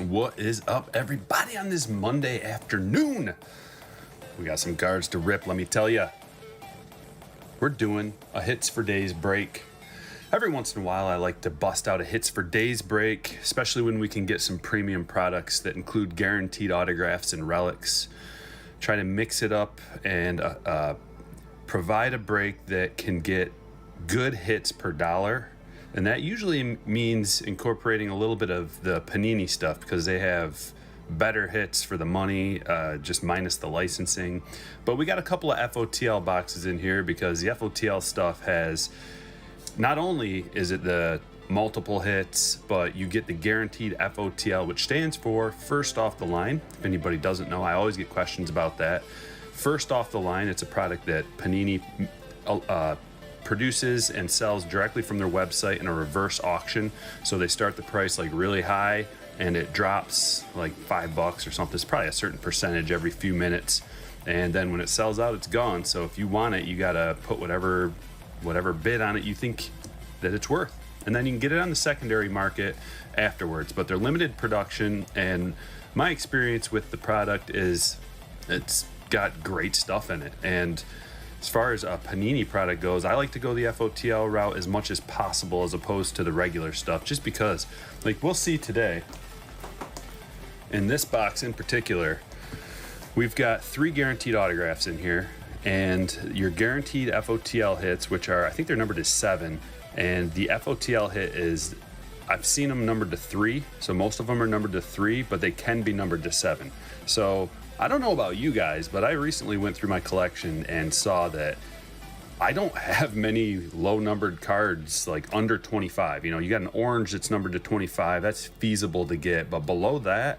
What is up, everybody, on this Monday afternoon? We got some cards to rip, let me tell you. We're doing a Hits for Days break. Every once in a while, I like to bust out a Hits for Days break, especially when we can get some premium products that include guaranteed autographs and relics. Try to mix it up and provide a break that can get good hits per dollar. And that usually means incorporating a little bit of the Panini stuff because they have better hits for the money, just minus the licensing. But we got a couple of FOTL boxes in here because the FOTL stuff has, not only is it the multiple hits, but you get the guaranteed FOTL, which stands for first off the line. If anybody doesn't know, I always get questions about that. First off the line, it's a product that Panini produces and sells directly from their website in a reverse auction. So they start the price like really high and it drops like $5 or something. It's probably a certain percentage every few minutes. And then when it sells out, it's gone. So if you want it, you gotta put whatever bid on it you think that it's worth. And then you can get it on the secondary market afterwards. But they're limited production, and my experience with the product is it's got great stuff in it. And as far as a Panini product goes, I like to go the FOTL route as much as possible as opposed to the regular stuff, just because, like we'll see today, in this box in particular, we've got 3 guaranteed autographs in here, and your guaranteed FOTL hits, which are, I think they're numbered to 7, and the FOTL hit is, I've seen them numbered to 3, so most of them are numbered to 3, but they can be numbered to 7. So I don't know about you guys, but I recently went through my collection and saw that I don't have many low numbered cards like under 25. You know, you got an orange that's numbered to 25, that's feasible to get, but below that,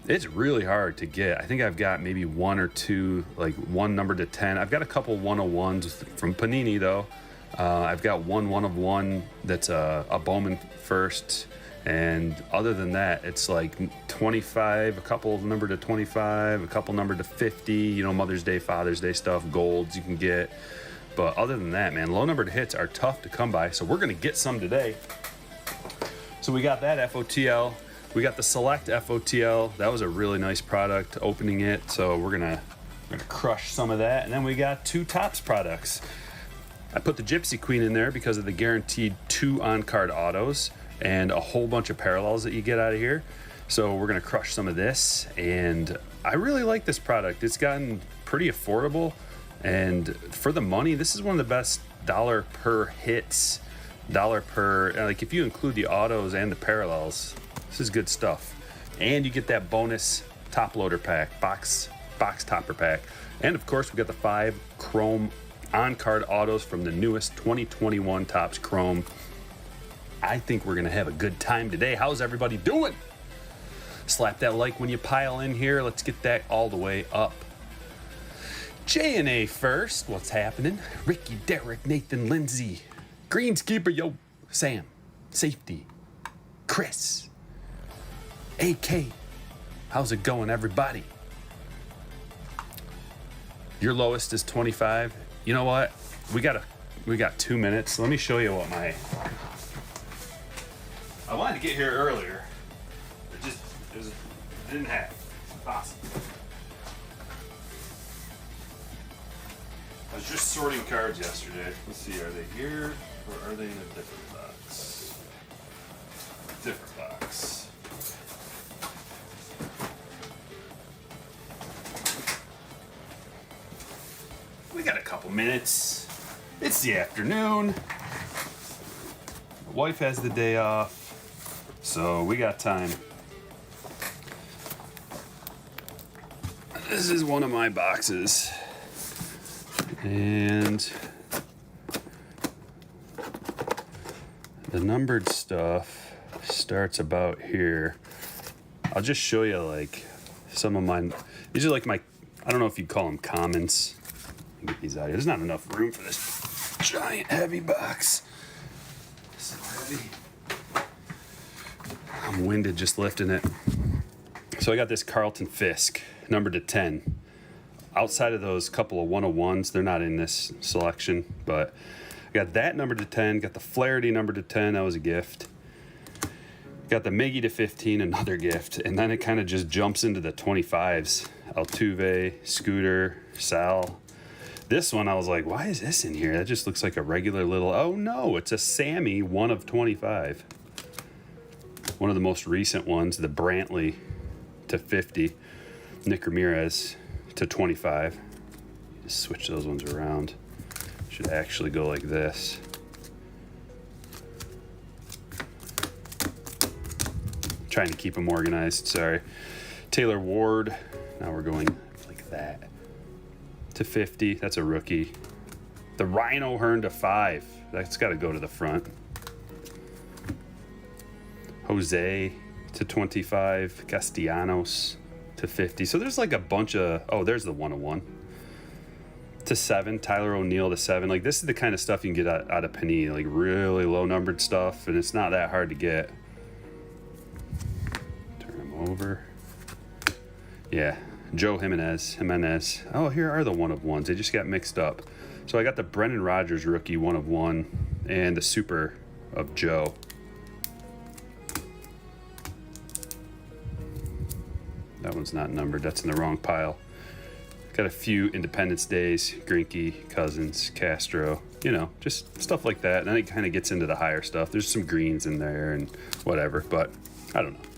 it's really hard to get. I think I've got maybe 1 or 2, like one numbered to 10. I've got a couple 101s from Panini though. I've got one 1/1 that's a Bowman first. And other than that, it's like 25, a couple numbered to 25, a couple numbered to 50, you know, Mother's Day, Father's Day stuff, golds you can get. But other than that, man, low numbered hits are tough to come by. So we're going to get some today. So we got that FOTL. We got the Select FOTL. That was a really nice product opening it. So we're going to crush some of that. And then we got 2 Topps products. I put the Gypsy Queen in there because of the guaranteed 2 on-card autos and a whole bunch of parallels that you get out of here. So we're gonna crush some of this, and I really like this product. It's gotten pretty affordable, and for the money, this is one of the best dollar per hits, like if you include the autos and the parallels, this is good stuff. And you get that bonus top loader pack, box topper pack. And of course, we got the 5 Chrome on-card autos from the newest 2021 Topps Chrome. I think we're going to have a good time today. How's everybody doing? Slap that like when you pile in here. Let's get that all the way up. J&A first. What's happening? Ricky, Derek, Nathan, Lindsay, Greenskeeper, yo, Sam, Safety, Chris, AK. How's it going, everybody? Your lowest is 25. You know what? We got 2 minutes. Let me show you what I wanted to get here earlier. It didn't happen. Possible. I was just sorting cards yesterday. Let's see, are they here or are they in a different box? Different box. We got a couple minutes. It's the afternoon. My wife has the day off. So we got time. This is one of my boxes. And the numbered stuff starts about here. I'll just show you like some of mine. These are like my, I don't know if you'd call them comments. Get these out of here. There's not enough room for this giant heavy box. So heavy. I'm winded just lifting it. So I got this Carlton Fisk, numbered to 10. Outside of those couple of 101s, they're not in this selection, but I got that numbered to 10, got the Flaherty numbered to 10, that was a gift. Got the Miggy to 15, another gift, and then it kind of just jumps into the 25s. Altuve, Scooter, Sal. This one, I was like, why is this in here? That just looks like a regular little, oh no, it's a Sammy 1 of 25. One of the most recent ones, the Brantley to 50. Nick Ramirez to 25. Just switch those ones around. Should actually go like this. Trying to keep them organized, sorry. Taylor Ward, now we're going like that. To 50, that's a rookie. The Rhino Hearn to 5, that's got to go to the front. Jose to 25, Castellanos to 50. So there's like a bunch of, oh, there's the 101. To 7, Tyler O'Neill to 7. Like this is the kind of stuff you can get out of Panini, like really low numbered stuff, and it's not that hard to get. Turn them over. Yeah, Joe Jimenez. Oh, here are the 1 of 1s. They just got mixed up. So I got the Brendan Rodgers rookie 1 of 1 and the super of Joe. That one's not numbered. That's in the wrong pile. Got a few Independence Days, Greinke, Cousins, Castro, you know, just stuff like that. And then it kind of gets into the higher stuff. There's some greens in there and whatever, but I don't know.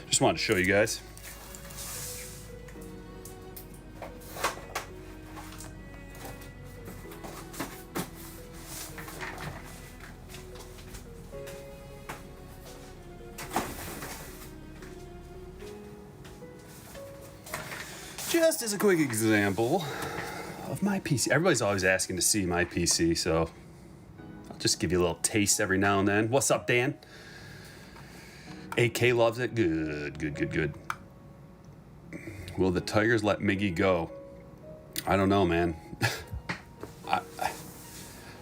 Just wanted to show you guys. Just as a quick example of my PC. Everybody's always asking to see my PC, so I'll just give you a little taste every now and then. What's up, Dan? AK loves it. Good. Will the Tigers let Miggy go? I don't know, man. I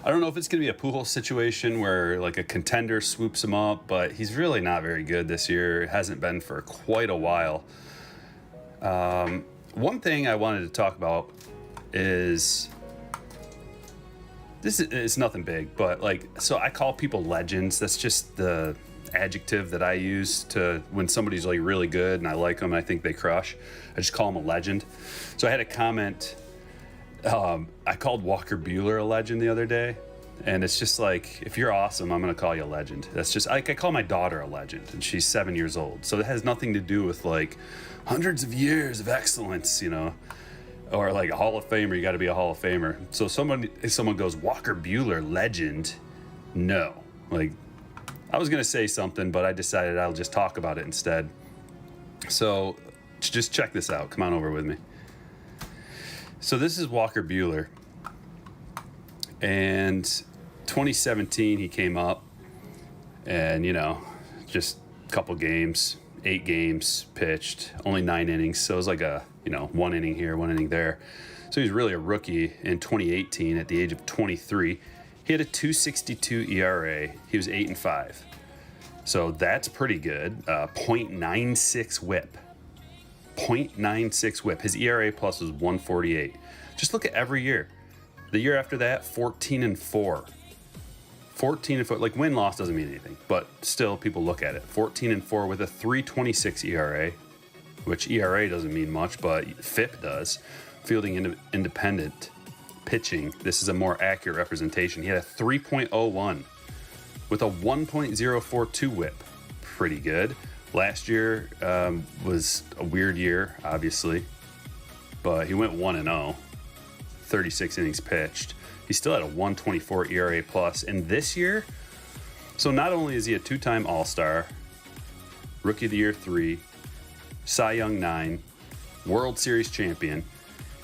don't know if it's going to be a Pujols situation where like a contender swoops him up, but he's really not very good this year. It hasn't been for quite a while. One thing I wanted to talk about is it's nothing big, but like, so I call people legends. That's just the adjective that I use to when somebody's like really good and I like them and I think they crush. I just call them a legend. So I had a comment. I called Walker Buehler a legend the other day, and it's just like, if you're awesome, I'm gonna call you a legend. That's just like I call my daughter a legend, and she's 7 years old. So it has nothing to do with like hundreds of years of excellence, you know, or like a Hall of Famer. You got to be a Hall of Famer. So if someone goes Walker Buehler legend, no. Like I was gonna say something, but I decided I'll just talk about it instead. So just check this out. Come on over with me. So this is Walker Buehler, and 2017 he came up, and you know, just a couple games. 8 games pitched, only 9 innings. So it was like a, you know, 1 inning here, 1 inning there. So he was really a rookie in 2018 at the age of 23. He had a 2.62 ERA. He was 8-5. So that's pretty good. 0.96 whip. 0.96 whip. His ERA plus was 1.48. Just look at every year. The year after that, 14-4. 14-4, like win-loss doesn't mean anything, but still people look at it. 14-4 with a 3.26 ERA, which ERA doesn't mean much, but FIP does. Fielding independent, pitching, this is a more accurate representation. He had a 3.01 with a 1.042 whip. Pretty good. Last year was a weird year, obviously, but he went 1-0, 36 innings pitched. He still had a 1.24 ERA plus. And this year, so not only is he a 2-time All-Star, Rookie of the Year 3, Cy Young 9, World Series champion,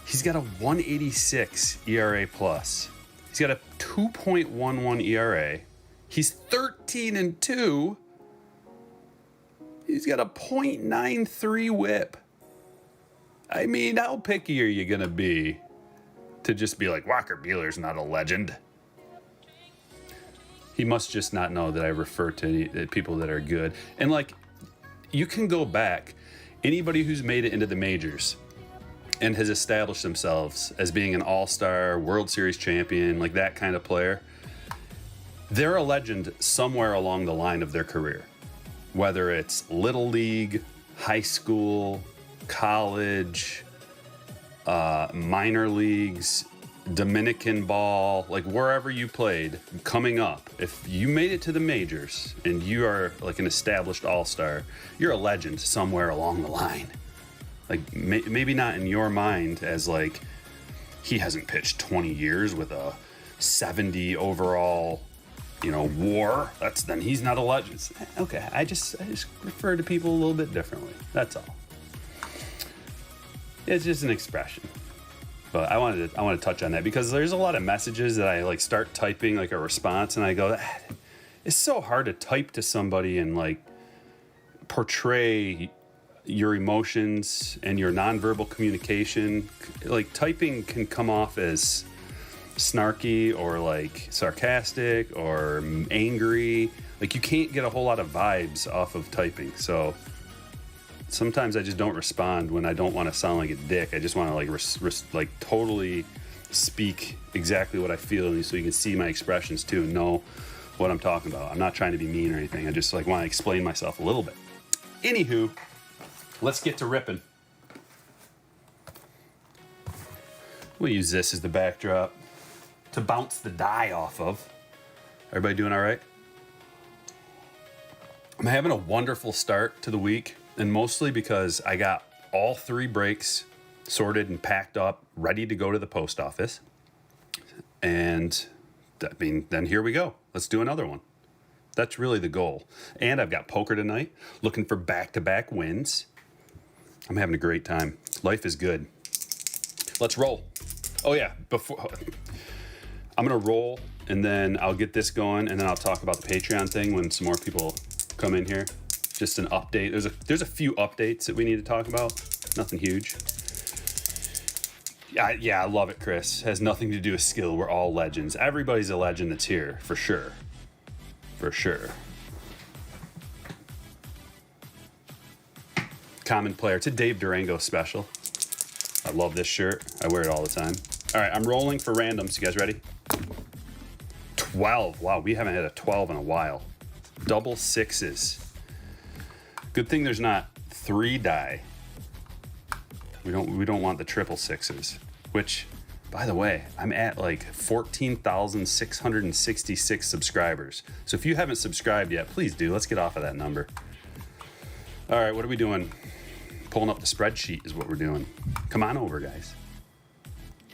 he's got a 1.86 ERA plus. He's got a 2.11 ERA. He's 13-2. He's got a 0.93 whip. I mean, how picky are you going to be to just be like, Walker Buehler's not a legend? He must just not know that I refer to people that are good. And like, you can go back, anybody who's made it into the majors and has established themselves as being an all-star, World Series champion, like that kind of player, they're a legend somewhere along the line of their career. whether it's little league, high school, college, minor leagues, Dominican ball, like wherever you played coming up, if you made it to the majors and you are like an established all-star, you're a legend somewhere along the line. Like maybe not in your mind as like he hasn't pitched 20 years with a 70 overall, WAR. Then he's not a legend. Okay, I just refer to people a little bit differently. That's all. It's just an expression. But I want to touch on that because there's a lot of messages that I like start typing like a response and I go, it's so hard to type to somebody and like portray your emotions and your nonverbal communication. Like typing can come off as snarky or like sarcastic or angry. Like you can't get a whole lot of vibes off of typing. So sometimes I just don't respond when I don't want to sound like a dick. I just want to like totally speak exactly what I feel so you can see my expressions too and know what I'm talking about. I'm not trying to be mean or anything. I just like want to explain myself a little bit. Anywho, let's get to ripping. We'll use this as the backdrop to bounce the die off of. Everybody doing all right? I'm having a wonderful start to the week. And mostly because I got all 3 breaks sorted and packed up, ready to go to the post office. And then here we go. Let's do another one. That's really the goal. And I've got poker tonight, looking for back-to-back wins. I'm having a great time. Life is good. Let's roll. Oh yeah, I'm gonna roll and then I'll get this going and then I'll talk about the Patreon thing when some more people come in here. Just an update. There's a few updates that we need to talk about. Nothing huge. Yeah, I love it, Chris. Has nothing to do with skill. We're all legends. Everybody's a legend that's here, for sure. For sure. Common player. It's a Dave Durango special. I love this shirt. I wear it all the time. All right, I'm rolling for randoms. You guys ready? 12. Wow, we haven't had a 12 in a while. Double sixes. Good thing there's not 3 die. We don't want the triple sixes, which, by the way, I'm at like 14,666 subscribers. So if you haven't subscribed yet, please do. Let's get off of that number. All right, what are we doing? Pulling up the spreadsheet is what we're doing. Come on over, guys.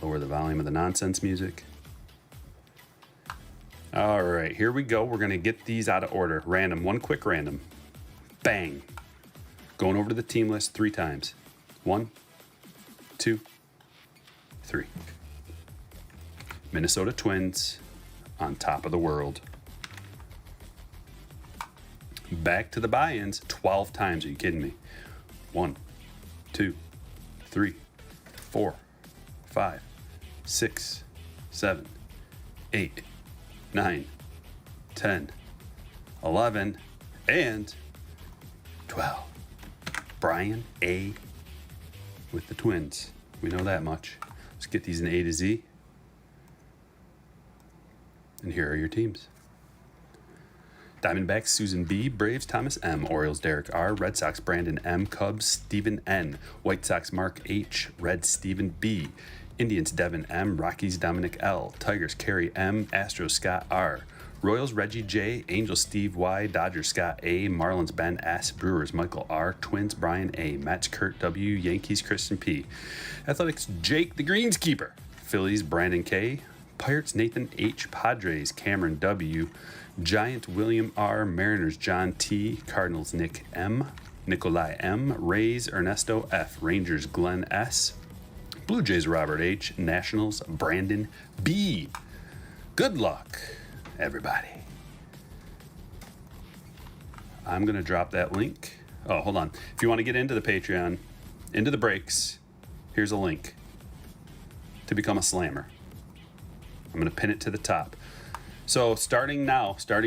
Lower the volume of the nonsense music. All right, here we go. We're gonna get these out of order. Random, one quick random. Bang. Going over to the team list 3 times. 1, 2, 3. Minnesota Twins on top of the world. Back to the buy-ins 12 times. Are you kidding me? 1, 2, 3, 4, 5, 6, 7, 8, 9, 10, 11, and 12. Brian A. with the Twins. We know that much. Let's get these in A to Z. And here are your teams. Diamondbacks, Susan B. Braves, Thomas M. Orioles, Derek R. Red Sox, Brandon M. Cubs, Stephen N. White Sox, Mark H. Reds, Stephen B. Indians, Devin M. Rockies, Dominic L. Tigers, Kerry M. Astros, Scott R. Royals, Reggie J. Angels, Steve Y. Dodgers, Scott A. Marlins, Ben S. Brewers, Michael R. Twins, Brian A. Mets, Kurt W. Yankees, Kristen P. Athletics, Jake the Greenskeeper. Phillies, Brandon K. Pirates, Nathan H. Padres, Cameron W. Giant, William R. Mariners, John T. Cardinals, Nick M. Nikolai M. Rays, Ernesto F. Rangers, Glenn S. Blue Jays, Robert H. Nationals, Brandon B. Good luck, everybody. I'm going to drop that link. Oh, hold on. If you want to get into the Patreon, into the breaks, here's a link to become a slammer. I'm going to pin it to the top. So starting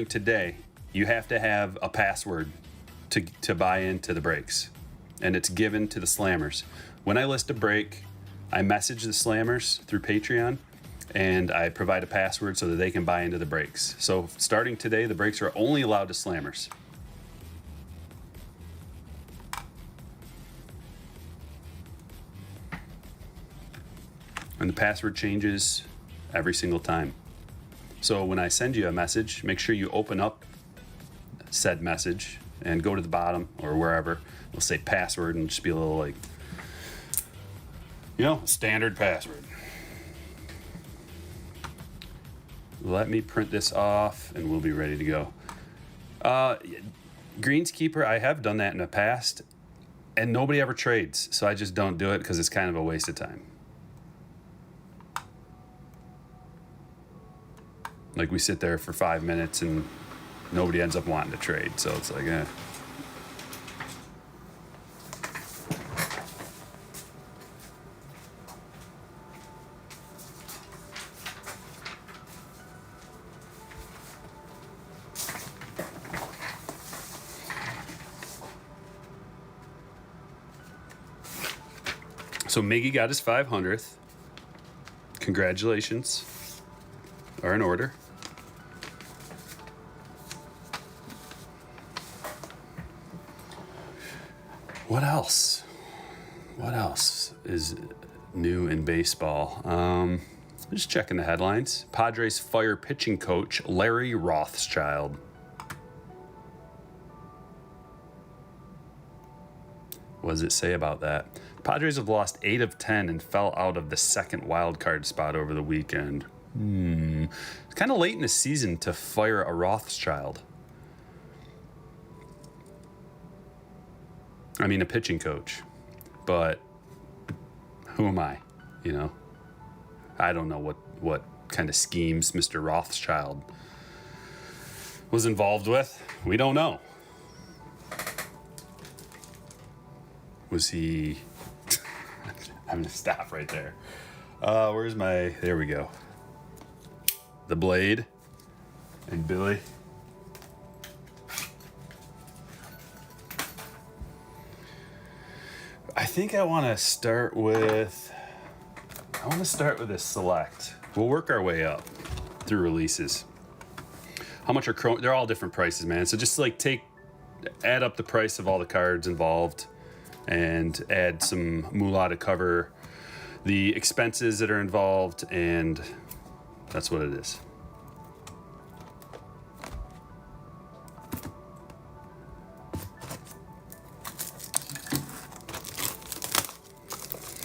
today, you have to have a password to buy into the breaks. And it's given to the slammers. When I list a break, I message the slammers through Patreon, and I provide a password so that they can buy into the breaks. So starting today, the breaks are only allowed to slammers. And the password changes every single time. So when I send you a message, make sure you open up said message and go to the bottom or wherever. It'll say password and just be a little like, standard password. Let me print this off and we'll be ready to go. Greenskeeper, I have done that in the past and nobody ever trades. So I just don't do it because it's kind of a waste of time. Like we sit there for 5 minutes and nobody ends up wanting to trade. So it's like, So Miggy got his 500th. Congratulations. Are in order. What else? What else is new in baseball? Just checking the headlines. Padres fire pitching coach Larry Rothschild. What does it say about that? Padres have lost 8 of 10 and fell out of the second wild card spot over the weekend. It's kind of late in the season to fire a Rothschild. I mean, a pitching coach. But who am I? I don't know what kind of schemes Mr. Rothschild was involved with. We don't know. Was he... I'm going to stop right there. Where's my... There we go. The Blade and Billy. I think I want to start with... a select. We'll work our way up through releases. How much are Chrome? They're all different prices, man. So just like add up the price of all the cards involved and add some moolah to cover the expenses that are involved, and that's what it is.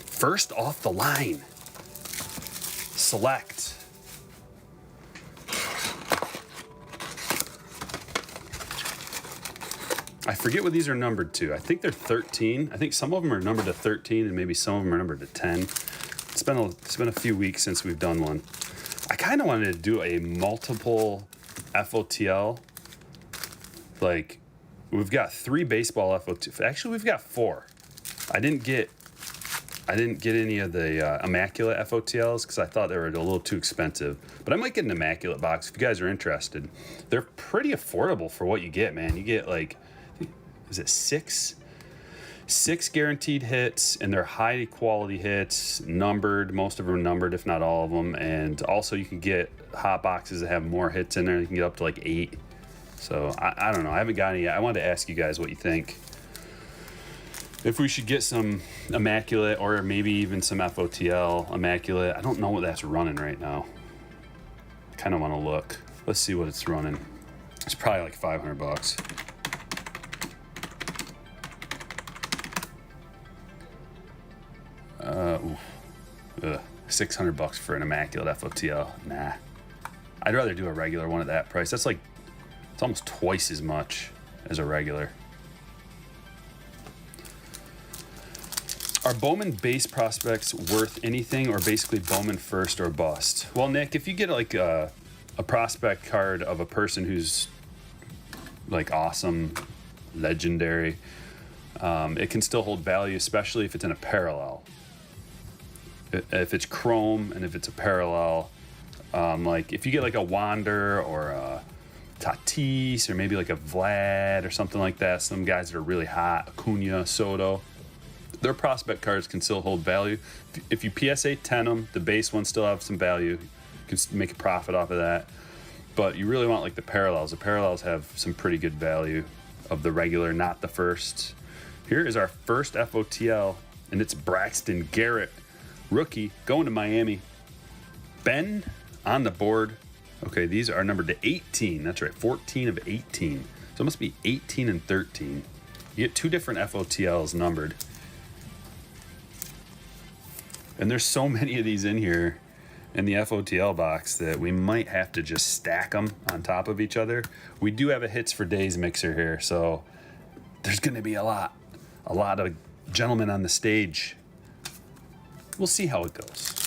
First off the line, select. I forget what these are numbered to. I think they're 13. I think some of them are numbered to 13 and maybe some of them are numbered to 10. It's been a few weeks since we've done one. I kind of wanted to do a multiple FOTL. Like, we've got 3 baseball FOTL. Actually, we've got 4. I didn't get any of the Immaculate FOTLs because I thought they were a little too expensive. But I might get an Immaculate box if you guys are interested. They're pretty affordable for what you get, man. You get like, is it 6 guaranteed hits, and they're high quality hits, numbered. Most of them are numbered, if not all of them. And also you can get hot boxes that have more hits in there. You can get up to like 8. So I don't know. I haven't got any yet. I wanted to ask you guys what you think. If we should get some Immaculate or maybe even some FOTL Immaculate. I don't know what that's running right now. I kind of want to look. Let's see what it's running. It's probably like $500. $600 for an Immaculate FOTL. Nah. I'd rather do a regular one at that price. That's like, it's almost twice as much as a regular. Are Bowman base prospects worth anything, or basically Bowman first or bust? Well, Nick, if you get like a prospect card of a person who's like awesome, legendary, it can still hold value, especially if it's in a parallel. If it's chrome and if it's a parallel, like if you get like a Wander or a Tatis or maybe like a Vlad or something like that, some guys that are really hot, Acuna, Soto, their prospect cards can still hold value. If you PSA 10 them, the base ones still have some value. You can make a profit off of that. But you really want like the parallels. The parallels have some pretty good value of the regular, not the first. Here is our first FOTL, and it's Braxton Garrett Rookie going to Miami. Ben on the board. Okay, these are numbered to 18. That's right, 14 of 18. So it must be 18 and 13. You get 2 different FOTLs numbered. And there's so many of these in here in the FOTL box that we might have to just stack them on top of each other. We do have a hits for days mixer here, so there's going to be a lot of gentlemen on the stage. We'll see how it goes.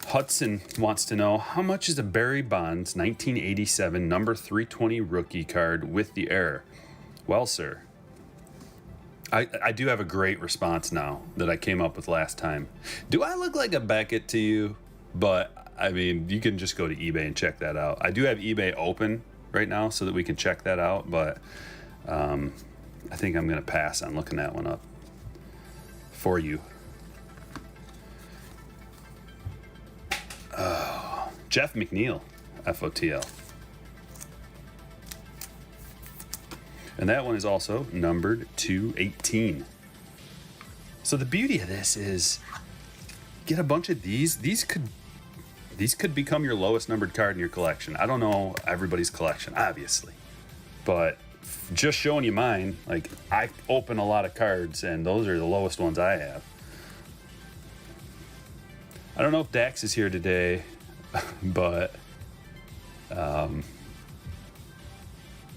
Hudson wants to know, how much is a Barry Bonds 1987 number 320 rookie card with the error? Well, sir, I do have a great response now that I came up with last time. Do I look like a Beckett to you? But, I mean, you can just go to eBay and check that out. I do have eBay open right now so that we can check that out, but I think I'm going to pass on looking that one up for you. Jeff McNeil, FOTL. And that one is also numbered to 18. So the beauty of this is get a bunch of these. These could become your lowest numbered card in your collection. I don't know everybody's collection, obviously. But just showing you mine, like I open a lot of cards and those are the lowest ones I have. I don't know if Dax is here today, but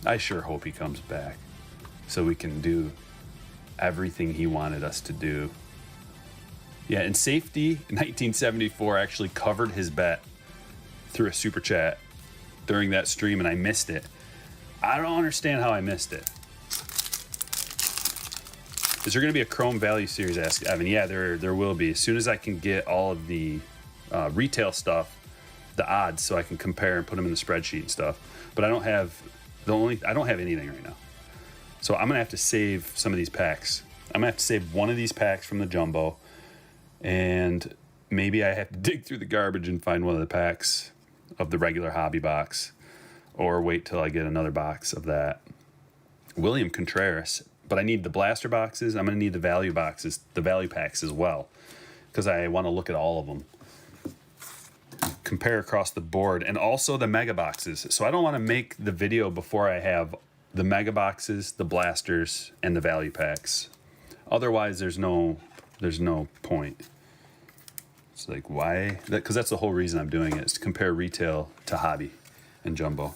I sure hope he comes back so we can do everything he wanted us to do. Yeah, and Safety 1974 actually covered his bet through a super chat during that stream, and I missed it. I don't understand how I missed it. Is there going to be a Chrome Value Series? Ask Evan. Yeah, there will be. As soon as I can get all of the retail stuff, the odds, so I can compare and put them in the spreadsheet and stuff. But I don't have I don't have anything right now. So I'm gonna have to save some of these packs. I'm gonna have to save one of these packs from the jumbo, and maybe I have to dig through the garbage and find one of the packs of the regular hobby box, or wait till I get another box of that. William Contreras. But I need the blaster boxes. I'm going to need the value boxes, the value packs as well, because I want to look at all of them. Compare across the board, and also the mega boxes. So I don't want to make the video before I have the mega boxes, the blasters, and the value packs. Otherwise, there's no point. It's like, why? Because that's the whole reason I'm doing it, is to compare retail to hobby and jumbo.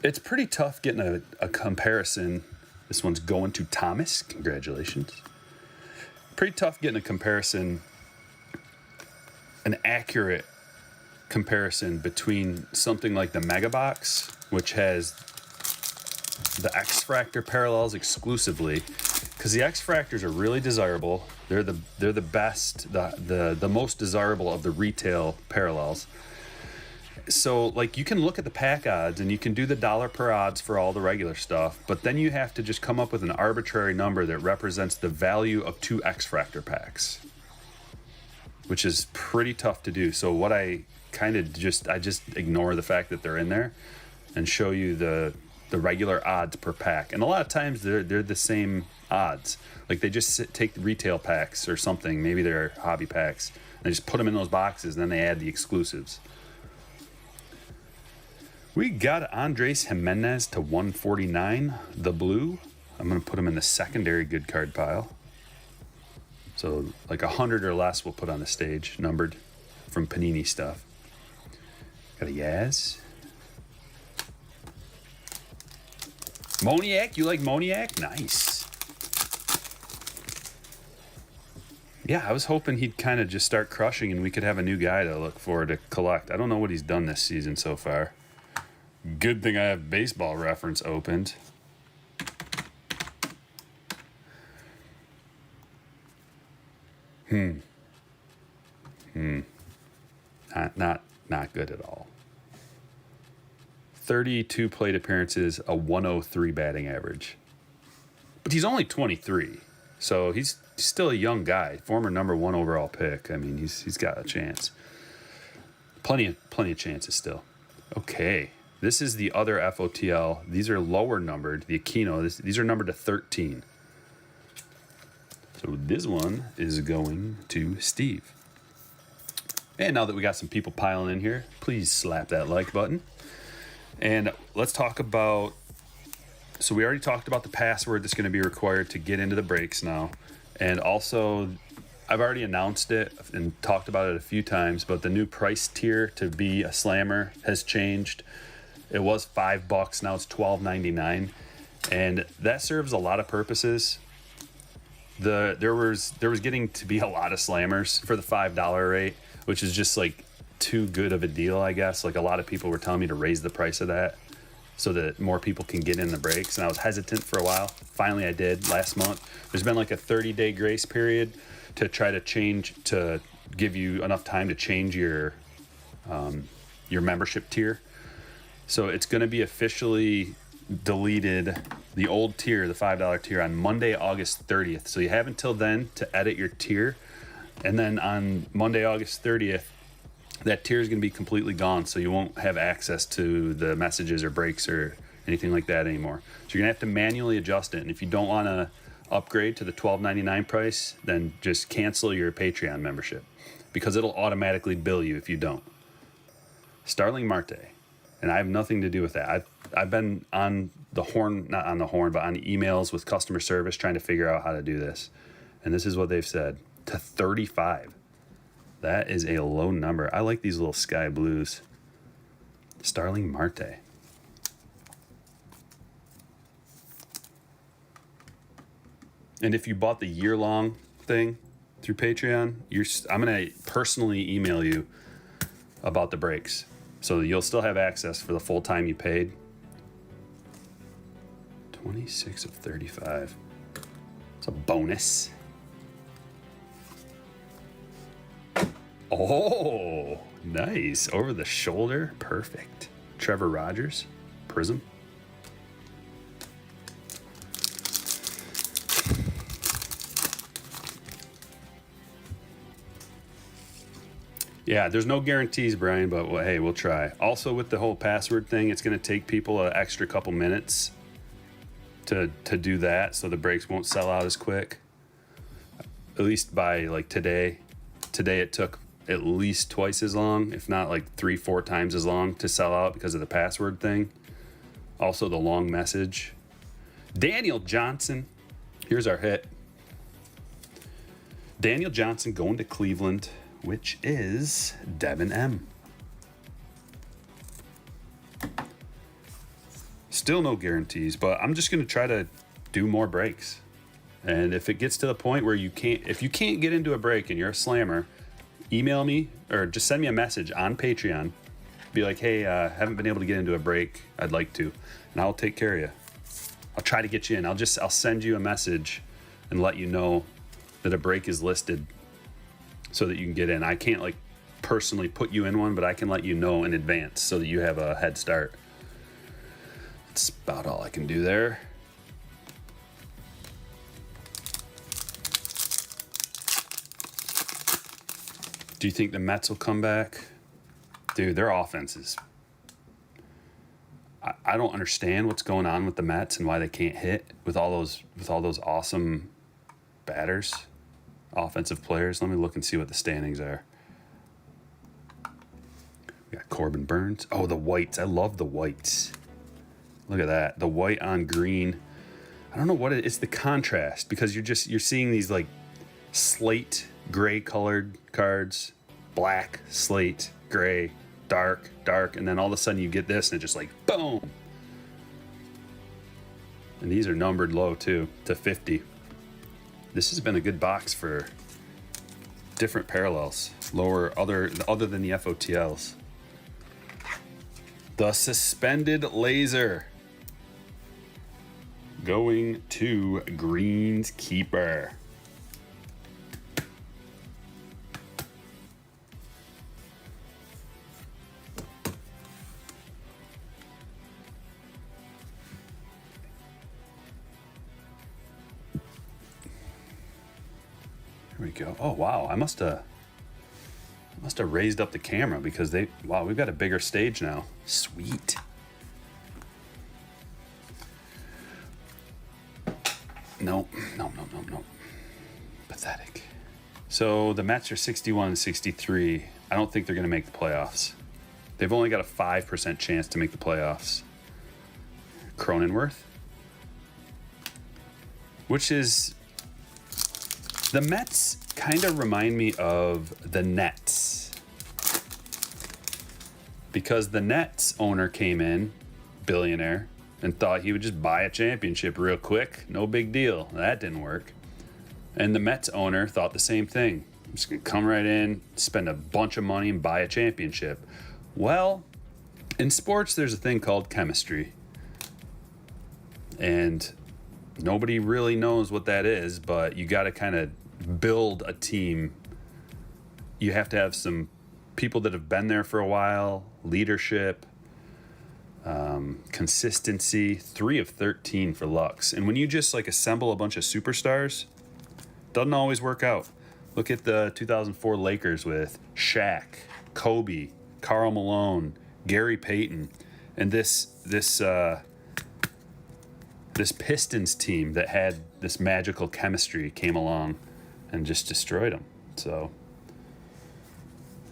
It's pretty tough getting a comparison. This one's going to Thomas. Congratulations. Pretty tough getting a comparison, an accurate comparison between something like the Mega Box, which has the X-Fractor parallels exclusively, because the X-Fractors are really desirable. They're the best, the most desirable of the retail parallels. So, like, you can look at the pack odds and you can do the dollar per odds for all the regular stuff, but then you have to just come up with an arbitrary number that represents the value of 2 X-Fractor packs, which is pretty tough to do. So what I just ignore the fact that they're in there and show you the regular odds per pack. And a lot of times they're the same odds. Like, they just take the retail packs or something, maybe they're hobby packs, and they just put them in those boxes, and then they add the exclusives. We got Andres Jimenez to 149, the blue. I'm going to put him in the secondary good card pile. So like 100 or less we'll put on the stage, numbered from Panini stuff. Got a Yaz. Moniak, you like Moniak? Nice. Yeah, I was hoping he'd kind of just start crushing and we could have a new guy to look for to collect. I don't know what he's done this season so far. Good thing I have Baseball Reference opened. Not good at all. 32 plate appearances, a 103 batting average. But he's only 23, so he's still a young guy. Former number 1 overall pick. I mean, he's got a chance. Plenty of chances still. Okay. This is the other FOTL. These are lower numbered. The Aquino, these are numbered to 13. So this one is going to Steve. And now that we got some people piling in here, please slap that like button. And let's talk about, so we already talked about the password that's going to be required to get into the breaks now. And also, I've already announced it and talked about it a few times, but the new price tier to be a slammer has changed. It was $5, now it's $12.99. And that serves a lot of purposes. There was getting to be a lot of slammers for the $5 rate, which is just like too good of a deal, I guess. Like a lot of people were telling me to raise the price of that so that more people can get in the breaks. And I was hesitant for a while. Finally, I did last month. There's been like a 30-day grace period to try to change, to give you enough time to change your membership tier. So it's going to be officially deleted, the old tier, the $5 tier, on Monday, August 30th. So you have until then to edit your tier. And then on Monday, August 30th, that tier is going to be completely gone. So you won't have access to the messages or breaks or anything like that anymore. So you're going to have to manually adjust it. And if you don't want to upgrade to the $12.99 price, then just cancel your Patreon membership, because it'll automatically bill you if you don't. Starling Marte. And I have nothing to do with that. I've been on the horn, not on the horn, but on emails with customer service trying to figure out how to do this. And this is what they've said. To 35. That is a low number. I like these little sky blues. Starling Marte. And if you bought the year-long thing through Patreon, I'm going to personally email you about the breaks. So you'll still have access for the full time you paid. 26 of 35. It's a bonus. Oh, nice. Over the shoulder. Perfect. Trevor Rogers. Prizm. Yeah, there's no guarantees, Brian, but well, hey, we'll try. Also, with the whole password thing, it's going to take people an extra couple minutes to do that, so the breaks won't sell out as quick. At least by like today. Today it took at least twice as long, if not like 3-4 times as long to sell out because of the password thing. Also the long message. Daniel Johnson. Here's our hit. Daniel Johnson going to Cleveland, which is Devin M. Still no guarantees, but I'm just going to try to do more breaks. And if it gets to the point where if you can't get into a break and you're a slammer, email me or just send me a message on Patreon. Be like, hey, haven't been able to get into a break. I'd like to. And I'll take care of you. I'll try to get you in. I'll send you a message and let you know that a break is listed so that you can get in. I can't like personally put you in one, but I can let you know in advance so that you have a head start. That's about all I can do there. Do you think the Mets will come back? Dude, their offense is... I don't understand what's going on with the Mets and why they can't hit with all those awesome batters, offensive players. Let me look and see what the standings are. We got Corbin Burns. Oh, the whites. I love the whites. Look at that. The white on green. I don't know what it's the contrast, because you're seeing these like slate gray colored cards, black, slate, gray, dark, and then all of a sudden you get this and it just like boom. And these are numbered low too, to 50. This has been a good box for different parallels, lower other than the FOTLs. The suspended laser going to Green's keeper. Here we go. Oh wow, I must have raised up the camera because we've got a bigger stage now. Sweet. No. Pathetic. So the Mets are 61-63. I don't think they're going to make the playoffs. They've only got a 5% chance to make the playoffs. Cronenworth, which is, the Mets kind of remind me of the Nets, because the Nets owner came in, billionaire, and thought he would just buy a championship real quick. No big deal. That didn't work. And the Mets owner thought the same thing. I'm just going to come right in, spend a bunch of money, and buy a championship. Well, in sports, there's a thing called chemistry. And nobody really knows what that is, but you got to kind of build a team. You have to have some people that have been there for a while, leadership, consistency. 3 of 13 for Lux. And when you just like assemble a bunch of superstars, doesn't always work out. Look at the 2004 Lakers with Shaq, Kobe, Karl Malone, Gary Payton, and this Pistons team that had this magical chemistry came along and just destroyed them. So,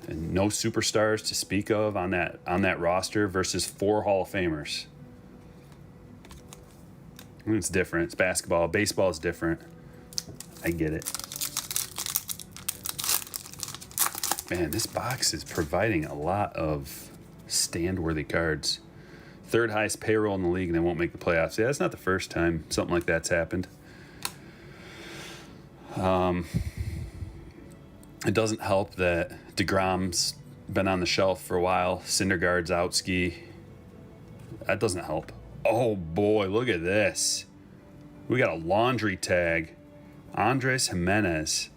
and no superstars to speak of on that roster versus 4 Hall of Famers. I mean, it's different. It's basketball. Baseball is different. I get it. Man, this box is providing a lot of stand-worthy cards. 3rd highest payroll in the league, and they won't make the playoffs. Yeah, that's not the first time something like that's happened. It doesn't help that DeGrom's been on the shelf for a while. Syndergaard's out ski. That doesn't help. Oh boy, look at this. We got a laundry tag. Andres Jimenez.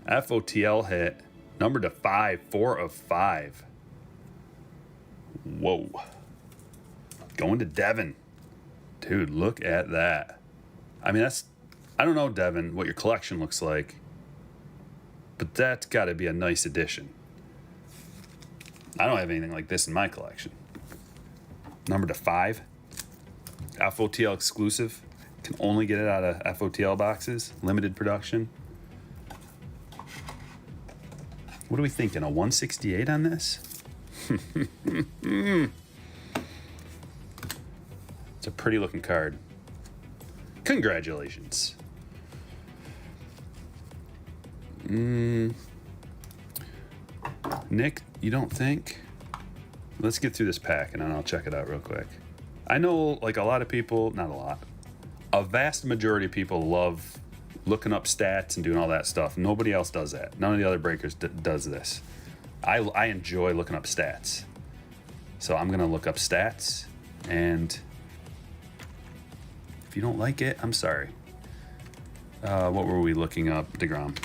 FOTL hit. Number to 5, 4 of 5. Whoa. Going to Devin. Dude, look at that. I mean, I don't know, Devin, what your collection looks like, but that's got to be a nice addition. I don't have anything like this in my collection. Number to 5. FOTL exclusive. Can only get it out of FOTL boxes. Limited production. What are we thinking? A 168 on this? It's a pretty looking card. Congratulations. Nick, you don't think? Let's get through this pack and then I'll check it out real quick. I know like a lot of people, not a lot, a vast majority of people love looking up stats and doing all that stuff. Nobody else does that. None of the other breakers does this. I enjoy looking up stats. So I'm going to look up stats, and if you don't like it, I'm sorry. What were we looking up? DeGrom.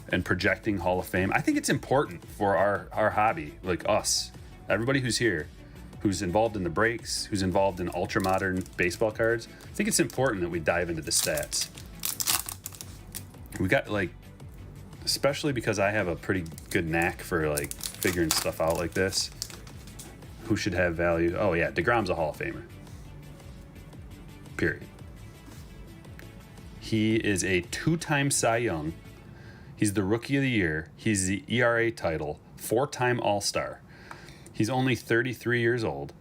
And projecting Hall of Fame. I think it's important for our hobby, like us, everybody who's here, who's involved in the breaks, who's involved in ultra-modern baseball cards. I think it's important that we dive into the stats. We got, like, especially because I have a pretty good knack for, like, figuring stuff out like this. Who should have value? Oh, yeah, DeGrom's a Hall of Famer. Period. He is a 2-time Cy Young. He's the Rookie of the Year. He's the ERA title, 4-time All-Star. He's only 33 years old.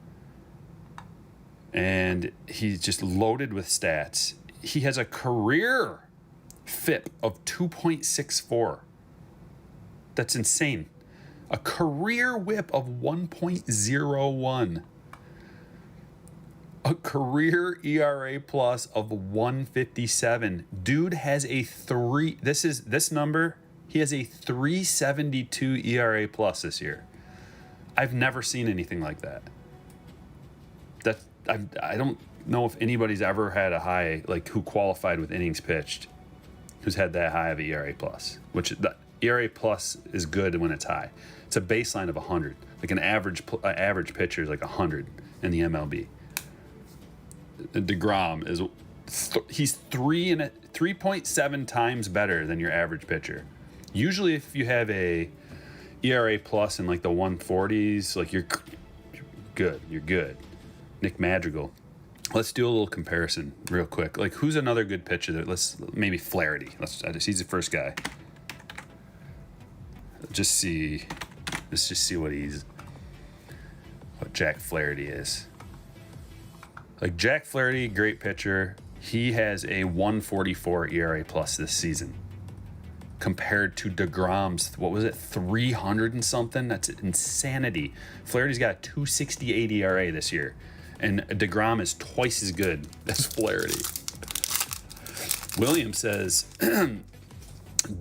And he's just loaded with stats. He has a career FIP of 2.64. That's insane. A career whip of 1.01. A career ERA plus of 157. Dude has a this number, he has a 372 ERA plus this year. I've never seen anything like that. I don't know if anybody's ever had a high, like, who qualified with innings pitched, who's had that high of an ERA plus, which the ERA plus is good when it's high. It's a baseline of 100. Like an average pitcher is like 100 in the MLB. DeGrom is he's 3.7 times better than your average pitcher. Usually, if you have a ERA plus in like the 140s, like you're good. You're good. Nick Madrigal, Let's do a little comparison real quick. Like, who's another good pitcher that maybe Flaherty. He's the first guy. Let's just see what Jack Flaherty is. Like, Jack Flaherty, great pitcher. He has a 144 ERA plus this season. Compared to DeGrom's, what was it, 300 and something? That's insanity. Flaherty's got a 268 ERA this year. And DeGrom is twice as good as Flaherty. William says,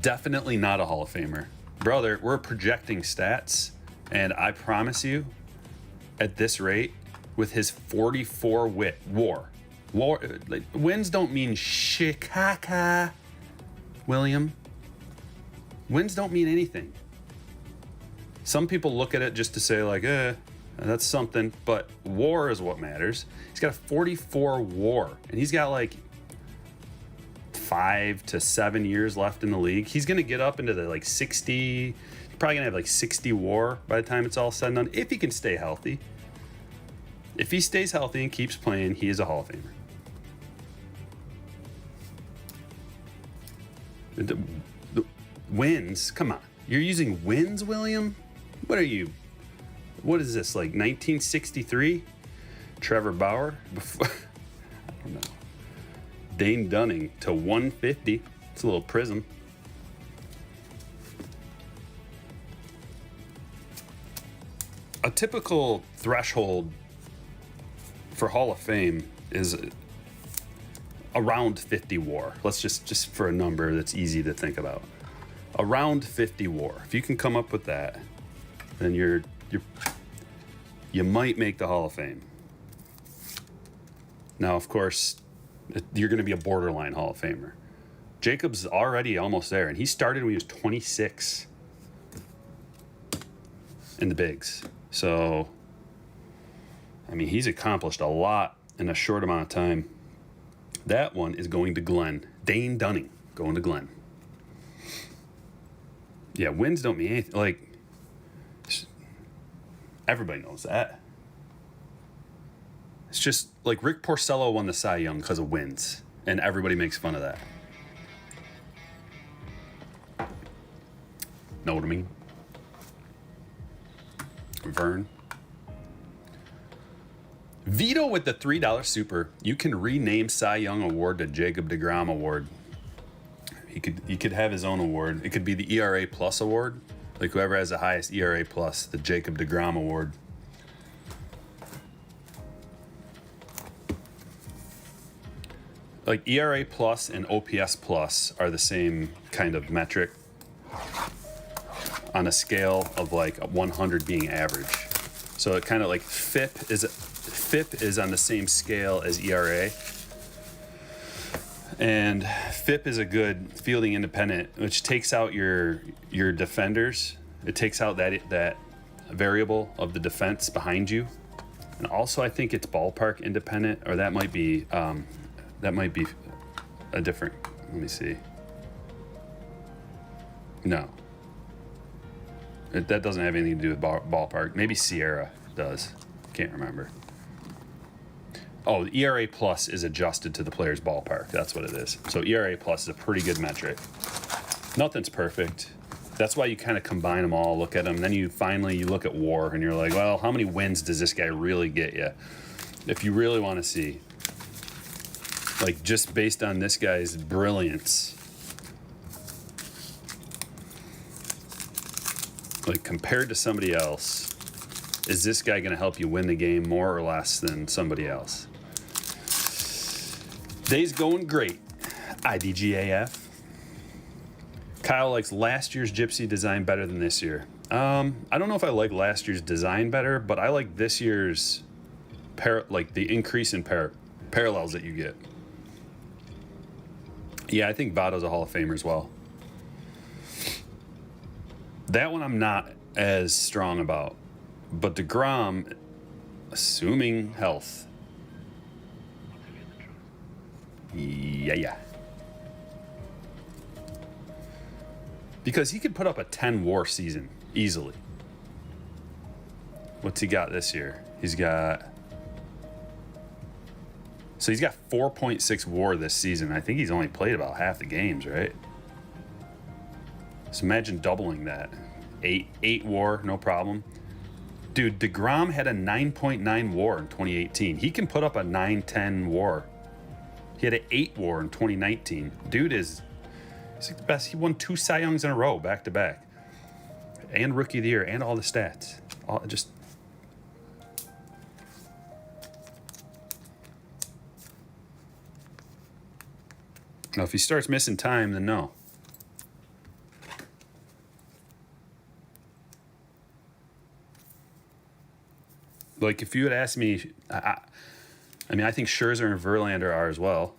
definitely not a Hall of Famer. Brother, we're projecting stats, and I promise you, at this rate, with his 44 WAR, like, wins don't mean shikaka, William. Wins don't mean anything. Some people look at it just to say, like, that's something, but WAR is what matters. He's got a 44 WAR, and he's got like 5 to 7 years left in the league. He's going to get up into the like 60. He's probably going to have like 60 WAR by the time it's all said and done, if he can stay healthy. If he stays healthy and keeps playing, he is a Hall of Famer. The wins, come on. You're using wins, William? What are you? What is this, like 1963? Trevor Bauer? I don't know. Dane Dunning to 150. It's a little Prizm. A typical threshold for Hall of Fame is around 50 WAR. Let's just for a number that's easy to think about. Around 50 WAR. If you can come up with that, then you might make the Hall of Fame. Now, of course, you're going to be a borderline Hall of Famer. Jacob's already almost there, and he started when he was 26 in the bigs. So, I mean, he's accomplished a lot in a short amount of time. That one is going to Glenn. Dane Dunning going to Glenn. Yeah, wins don't mean anything. Like, everybody knows that. It's just like Rick Porcello won the Cy Young because of wins, and everybody makes fun of that. Know what I mean? Vern. Vito with the $3 super. You can rename Cy Young Award to Jacob deGrom Award. He could have his own award. It could be the ERA Plus Award. Like, whoever has the highest ERA Plus, the Jacob deGrom Award. Like, ERA Plus and OPS Plus are the same kind of metric on a scale of like 100 being average. So it kind of like FIP is on the same scale as ERA. And FIP is a good fielding independent, which takes out your defenders. It takes out that variable of the defense behind you. And also, I think it's ballpark independent, or that might be a different. Let me see. No, that doesn't have anything to do with ballpark. Maybe Sierra does. Can't remember. Oh, the ERA Plus is adjusted to the player's ballpark. That's what it is. So ERA Plus is a pretty good metric. Nothing's perfect. That's why you kind of combine them all, look at them. Then you look at WAR, and you're like, well, how many wins does this guy really get you? If you really want to see, like, just based on this guy's brilliance, like, compared to somebody else, is this guy going to help you win the game more or less than somebody else? Day's going great. IDGAF. Kyle likes last year's Gypsy design better than this year. I don't know if I like last year's design better, but I like this year's the increase in parallels that you get. Yeah, I think Votto's a Hall of Famer as well. That one I'm not as strong about. But deGrom, assuming health. Yeah. Because he could put up a 10 WAR season easily. What's he got this year? He's got So he's got 4.6 WAR this season. I think he's only played about half the games, right? So imagine doubling that. 8 WAR, no problem. Dude, DeGrom had a 9.9 WAR in 2018. He can put up a 9-10 WAR. He had an 8 WAR in 2019. Dude he's like the best. He won 2 Cy Youngs in a row, back to back. And Rookie of the Year, and all the stats. Now, if he starts missing time, then no. Like, if you had asked me, I think Scherzer and Verlander are as well.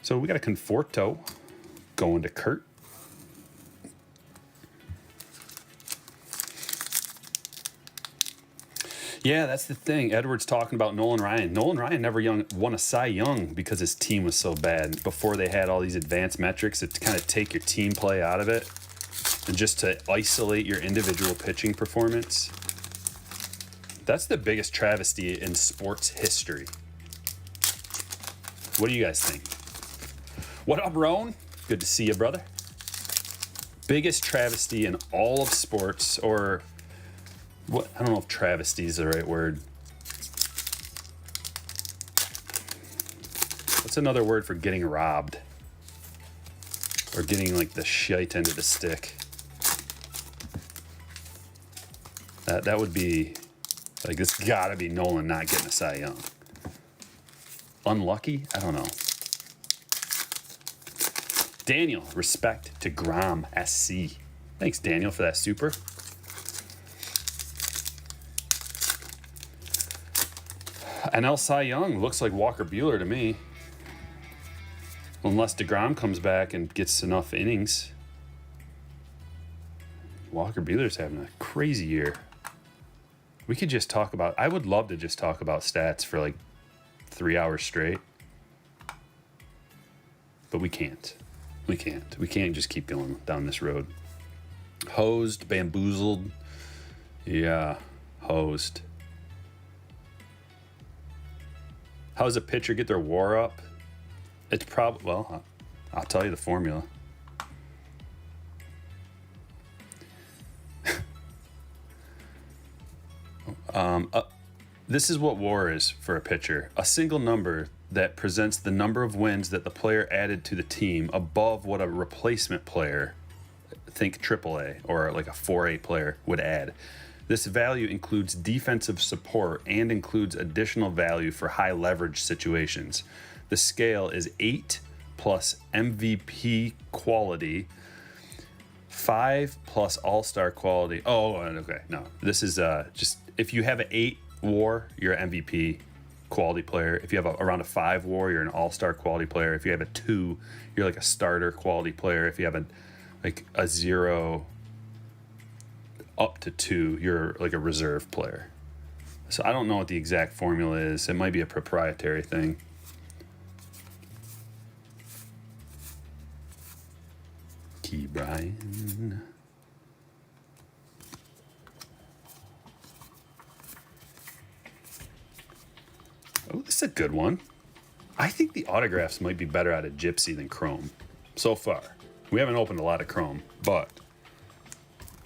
So we got a Conforto going to Kurt. Yeah, that's the thing. Edward's talking about Nolan Ryan. Nolan Ryan never won a Cy Young because his team was so bad. Before they had all these advanced metrics to kind of take your team play out of it and just to isolate your individual pitching performance. That's the biggest travesty in sports history. What do you guys think? What up, Roan? Good to see you, brother. Biggest travesty in all of sports, or what? I don't know if travesty is the right word. What's another word for getting robbed? Or getting like the shite end of the stick? That would be like, it's gotta be Nolan not getting a Cy Young. Unlucky? I don't know. Daniel, respect to Grom SC. Thanks, Daniel, for that super. NL Cy Young looks like Walker Buehler to me. Unless DeGrom comes back and gets enough innings. Walker Buehler's having a crazy year. We could just talk about, I would love to just talk about stats for like 3 hours straight. But we can't. We can't just keep going down this road. Hosed, bamboozled. Yeah, hosed. How does a pitcher get their WAR up? It's probably, well, I'll tell you the formula. This is what WAR is for a pitcher. A single number that presents the number of wins that the player added to the team above what a replacement player, think AAA or like a 4A player, would add. This value includes defensive support and includes additional value for high leverage situations. The scale is 8 plus MVP quality, 5 plus all-star quality. Oh, okay. No, this is just if you have an 8 WAR, you're an MVP quality player. If you have around a 5 WAR, you're an all-star quality player. If you have a 2, you're like a starter quality player. If you have a 0 up to 2, you're like a reserve player. So I don't know what the exact formula is. It might be a proprietary thing. Key Brian. Oh, this is a good one. I think the autographs might be better out of Gypsy than Chrome so far. We haven't opened a lot of Chrome, but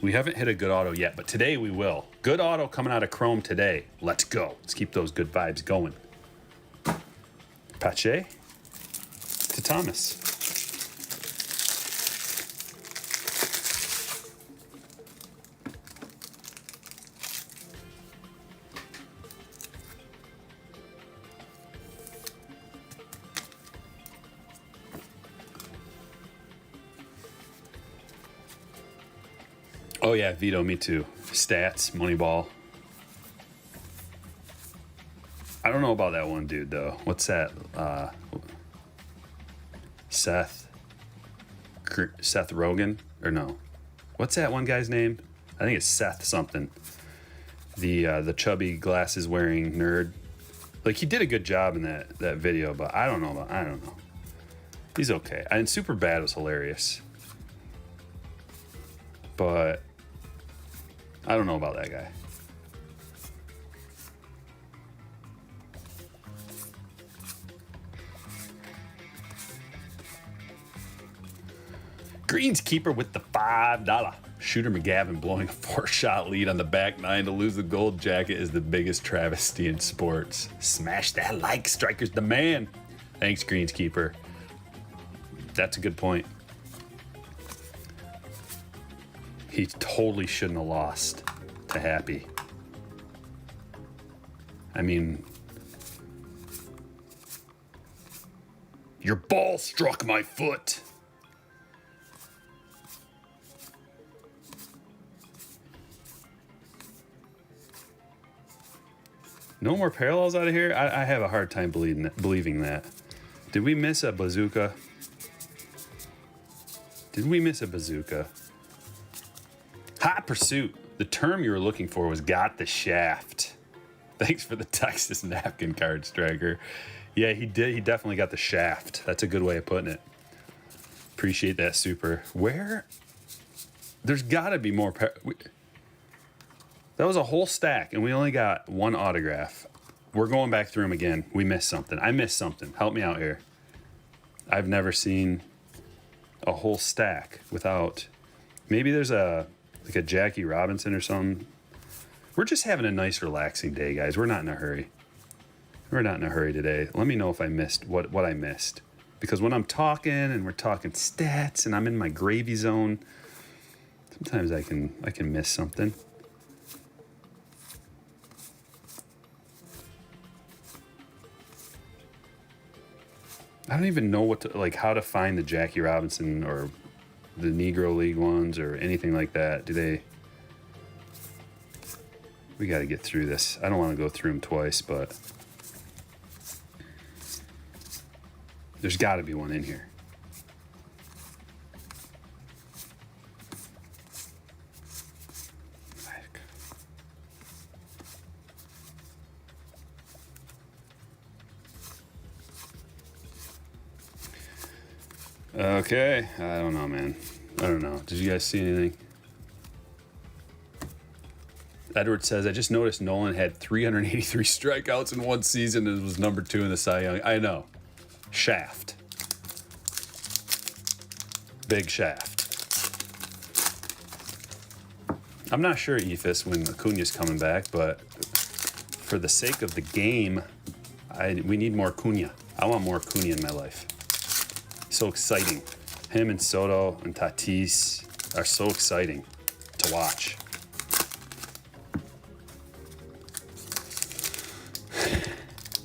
we haven't hit a good auto yet. But today we will. Good auto coming out of Chrome today. Let's go. Let's keep those good vibes going. Pache to Thomas. Oh yeah, Vito, me too. Stats, Moneyball. I don't know about that one dude though. What's that? Seth Rogen? Or no. What's that one guy's name? I think it's Seth something. The chubby glasses wearing nerd. Like, he did a good job in that video, but I don't know. He's okay. And Superbad was hilarious. But I don't know about that guy. Greenskeeper with the $5. Shooter McGavin blowing a 4-shot lead on the back nine to lose the gold jacket is the biggest travesty in sports. Smash that like, Striker's the man. Thanks, Greenskeeper. That's a good point. He totally shouldn't have lost to Happy. I mean, your ball struck my foot. No more parallels out of here? I have a hard time believing that. Did we miss a bazooka? Did we miss a bazooka? Hot Pursuit. The term you were looking for was got the shaft. Thanks for the Texas napkin card, Striker. Yeah, he did. He definitely got the shaft. That's a good way of putting it. Appreciate that, Super. Where? There's got to be more. That was a whole stack, and we only got one autograph. We're going back through them again. We missed something. I missed something. Help me out here. I've never seen a whole stack without... Maybe there's a Jackie Robinson or something. We're just having a nice, relaxing day, guys. We're not in a hurry. We're not in a hurry today. Let me know if I missed what I missed. Because when I'm talking and we're talking stats and I'm in my gravy zone, sometimes I can miss something. I don't even know how to find the Jackie Robinson or the Negro League ones or anything like that. We got to get through this. I don't want to go through them twice, but there's got to be one in here. Okay, I don't know, man. I don't know. Did you guys see anything? Edward says, I just noticed Nolan had 383 strikeouts in one season and was number 2 in the Cy Young. I know. Shaft. Big shaft. I'm not sure, Ephus, when Acuna's coming back, but for the sake of the game, we need more Acuna. I want more Acuna in my life. So exciting. Him and Soto and Tatis are so exciting to watch.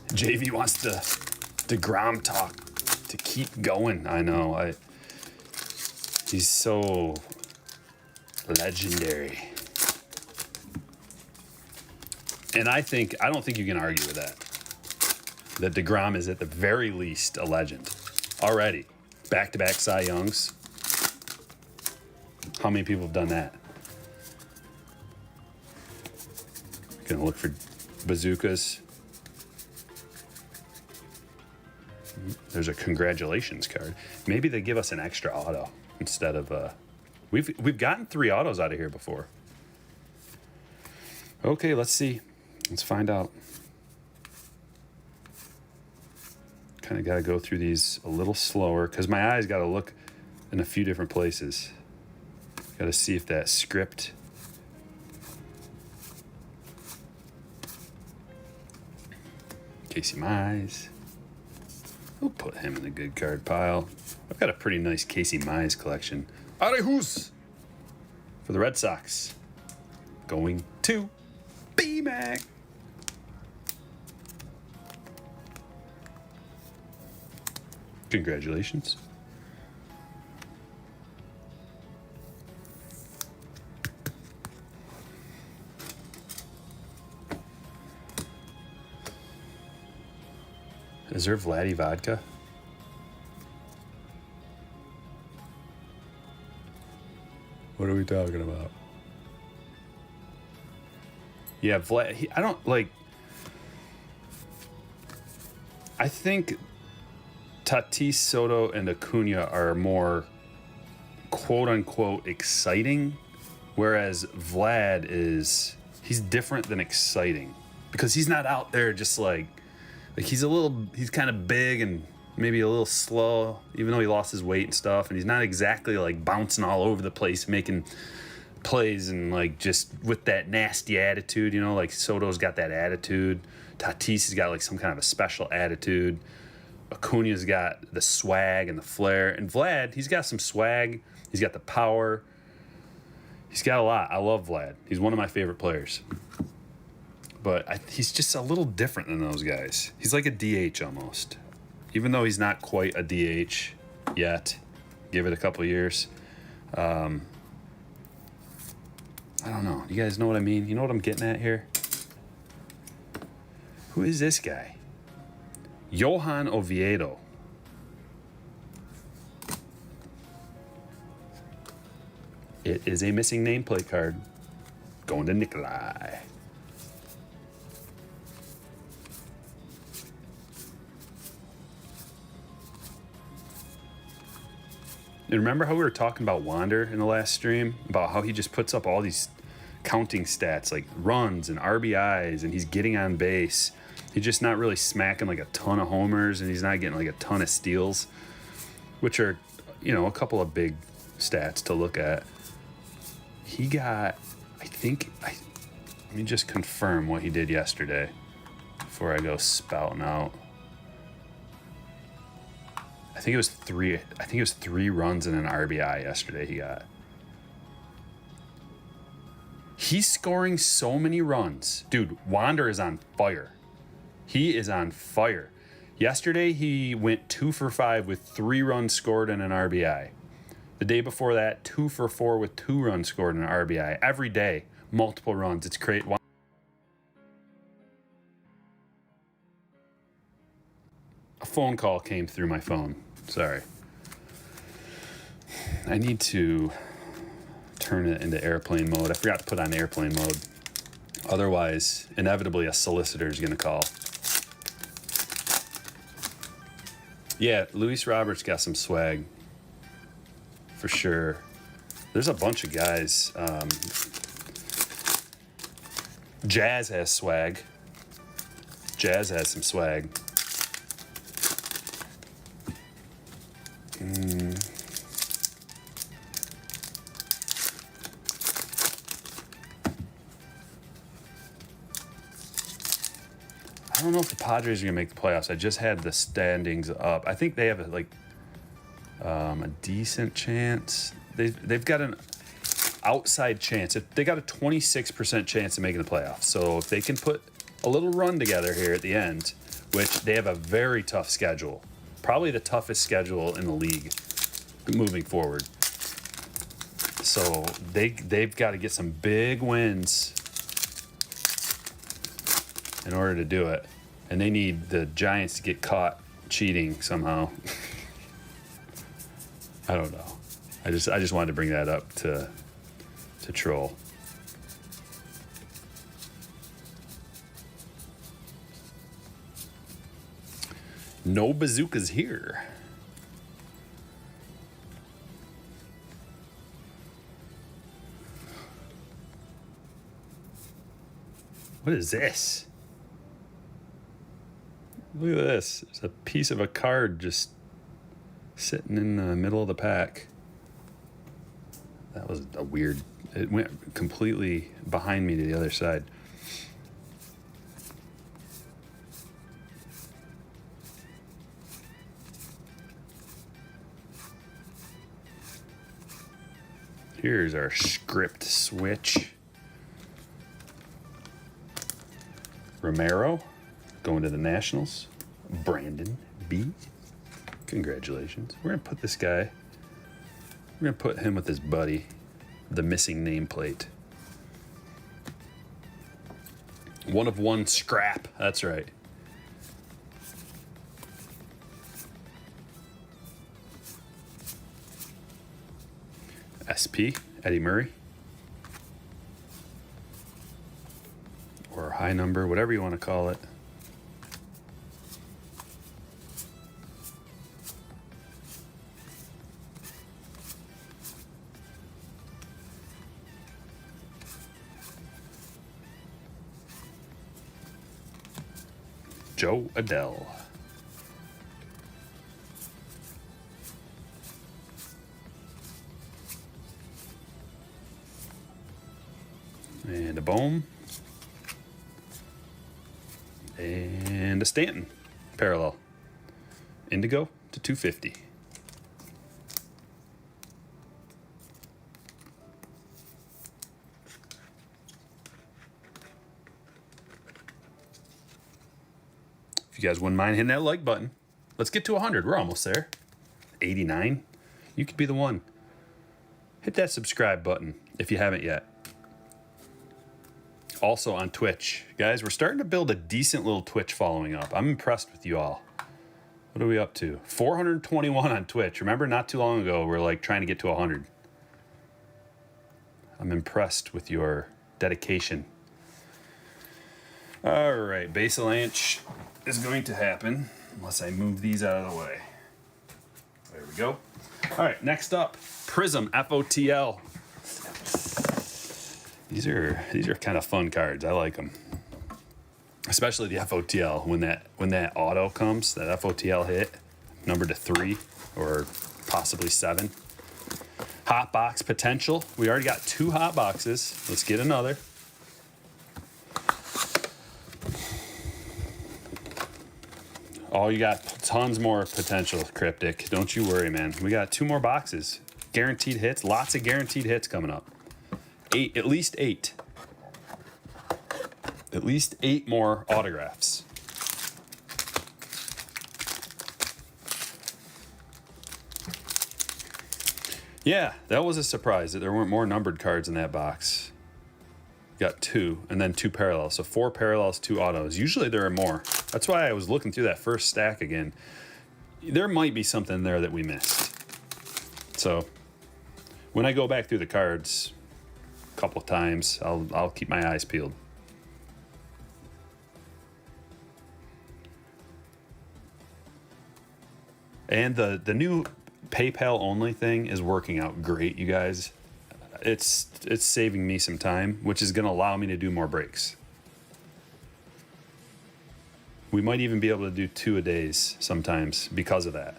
JV wants the DeGrom talk to keep going. I know. He's so legendary. And I don't think you can argue with that. That DeGrom is at the very least a legend already. Back-to-back Cy Youngs. How many people have done that? Gonna look for bazookas. There's a congratulations card. Maybe they give us an extra auto instead of we've gotten 3 autos out of here before. Okay, let's see. Let's find out. Kind of got to go through these a little slower because my eyes got to look in a few different places. Got to see if that script. Casey Mize. We'll put him in the good card pile. I've got a pretty nice Casey Mize collection. Arehus for the Red Sox. Going to B-Mac. Congratulations. Is there Vladdy vodka? What are we talking about? Yeah, Vlad. I don't like. I think Tatis, Soto, and Acuna are more quote-unquote exciting, whereas Vlad he's different than exciting because he's not out there just like he's kind of big and maybe a little slow, even though he lost his weight and stuff, and he's not exactly like bouncing all over the place, making plays and like just with that nasty attitude, you know, like Soto's got that attitude. Tatis has got like some kind of a special attitude. Acuna's got the swag and the flair. And Vlad, he's got some swag. He's got the power. He's got a lot. I love Vlad. He's one of my favorite players. But he's just a little different than those guys. He's like a DH almost. Even though he's not quite a DH yet. Give it a couple years. I don't know. You guys know what I mean? You know what I'm getting at here? Who is this guy? Johan Oviedo. It is a missing nameplate card. Going to Nikolai. And remember how we were talking about Wander in the last stream? About how he just puts up all these counting stats like runs and RBIs and he's getting on base. He's just not really smacking like a ton of homers and he's not getting like a ton of steals, which are, you know, a couple of big stats to look at. He got, let me just confirm what he did yesterday before I go spouting out. I think it was three runs and an RBI yesterday he got. He's scoring so many runs. Dude, Wander is on fire. He is on fire. Yesterday, he went 2 for 5 with 3 runs scored and an RBI. The day before that, 2 for 4 with 2 runs scored and an RBI. Every day, multiple runs. It's great. A phone call came through my phone. Sorry. I need to turn it into airplane mode. I forgot to put on airplane mode. Otherwise, inevitably, a solicitor is going to call. Yeah, Luis Roberts got some swag. For sure. There's a bunch of guys. Jazz has swag. Jazz has some swag. I don't know if the Padres are going to make the playoffs. I just had the standings up. I think they have a decent chance. They've got an outside chance. They got a 26% chance of making the playoffs. So if they can put a little run together here at the end, which they have a very tough schedule, probably the toughest schedule in the league moving forward. So they've got to get some big wins in order to do it. And they need the Giants to get caught cheating somehow. I don't know. I just wanted to bring that up to troll. No bazookas here. What is this? Look at this. It's a piece of a card just sitting in the middle of the pack. That was a weird... It went completely behind me to the other side. Here's our script switch. Romero going to the Nationals. Brandon B. Congratulations. We're going to put this guy, we're going to put him with his buddy, the missing nameplate. 1 of 1 scrap. That's right. SP, Eddie Murray. Or high number, whatever you want to call it. Joe Adele. Bohm. And a Stanton parallel. Indigo to 250. If you guys wouldn't mind hitting that like button, let's get to 100. We're almost there. 89. You could be the one. Hit that subscribe button if you haven't yet. Also on Twitch. Guys, we're starting to build a decent little Twitch following up. I'm impressed with you all. What are we up to? 421 on Twitch. Remember, not too long ago, we're like trying to get to 100. I'm impressed with your dedication. All right, base Lanch is going to happen unless I move these out of the way. There we go. All right, next up, Prizm FOTL. These are kind of fun cards. I like them, especially the FOTL when that auto comes, that FOTL hit, numbered to 3 or possibly 7. Hot box potential. We already got 2 hot boxes. Let's get another. Oh, you got tons more potential, Cryptic. Don't you worry, man. We got 2 more boxes. Guaranteed hits. Lots of guaranteed hits coming up. 8, at least 8. At least 8 more autographs. Yeah, that was a surprise that there weren't more numbered cards in that box. Got 2, and then 2 parallels. So 4 parallels, 2 autos. Usually there are more. That's why I was looking through that first stack again. There might be something there that we missed. So when I go back through the cards a couple of times, I'll keep my eyes peeled. And the new PayPal only thing is working out great, you guys. It's saving me some time, which is going to allow me to do more breaks. We might even be able to do 2 a days sometimes because of that.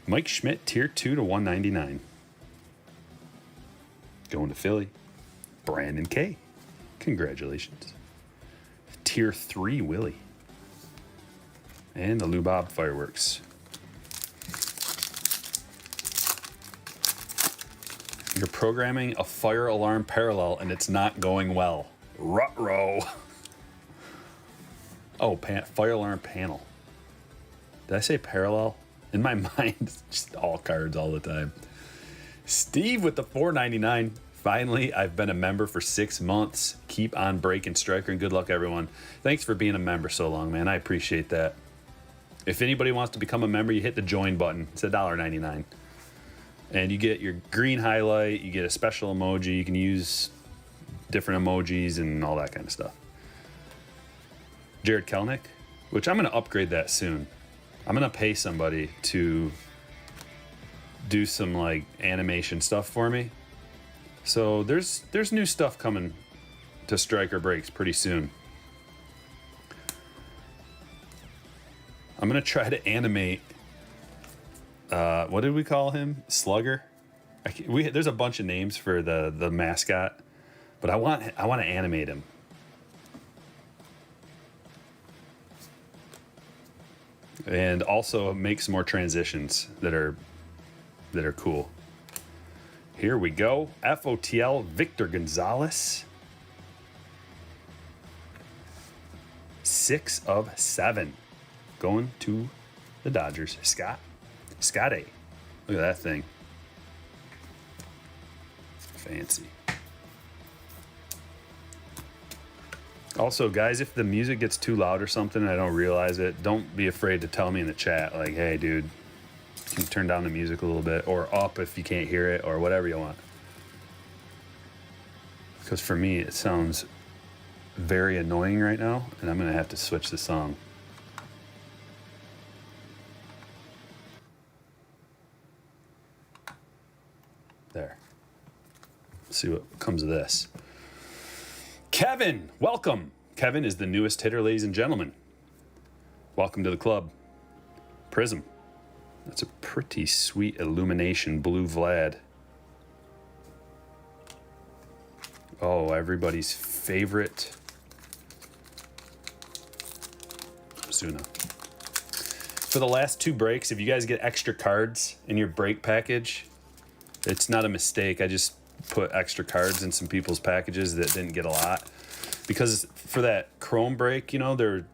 Mike Schmidt, tier 2 to 199. Going to Philly. Brandon K. Congratulations. Tier 3 Willie. And the Lubob Fireworks. You're programming a fire alarm parallel and it's not going well. Ruh-roh. Oh, fire alarm panel. Did I say parallel? In my mind, it's just all cards all the time. Steve with the $4.99. Finally, I've been a member for 6 months. Keep on breaking, Striker, and good luck, everyone. Thanks for being a member so long, man. I appreciate that. If anybody wants to become a member, you hit the join button. It's $1.99. And you get your green highlight, you get a special emoji, you can use different emojis and all that kind of stuff. Jared Kelnick, which I'm going to upgrade that soon. I'm going to pay somebody to do some like animation stuff for me. So there's new stuff coming to Striker Breaks pretty soon. I'm going to try to animate what did we call him? Slugger? There's a bunch of names for the mascot, but I want to animate him. And also make some more transitions that are cool. Here we go. FOTL Victor Gonzalez. 6 of 7. Going to the Dodgers. Scotty. Look at that thing. Fancy. Also, guys, if the music gets too loud or something and I don't realize it, don't be afraid to tell me in the chat, like, hey, dude, can you turn down the music a little bit? Or up if you can't hear it, or whatever you want. Because for me, it sounds very annoying right now, and I'm going to have to switch the song. There. Let's see what comes of this. Kevin, welcome. Kevin is the newest hitter, ladies and gentlemen. Welcome to the club. Prizm. That's a pretty sweet illumination blue Vlad. Oh, everybody's favorite Osuna. For the last 2 breaks, if you guys get extra cards in your break package, it's not a mistake. I just put extra cards in some people's packages that didn't get a lot. Because for that Chrome break, you know, there's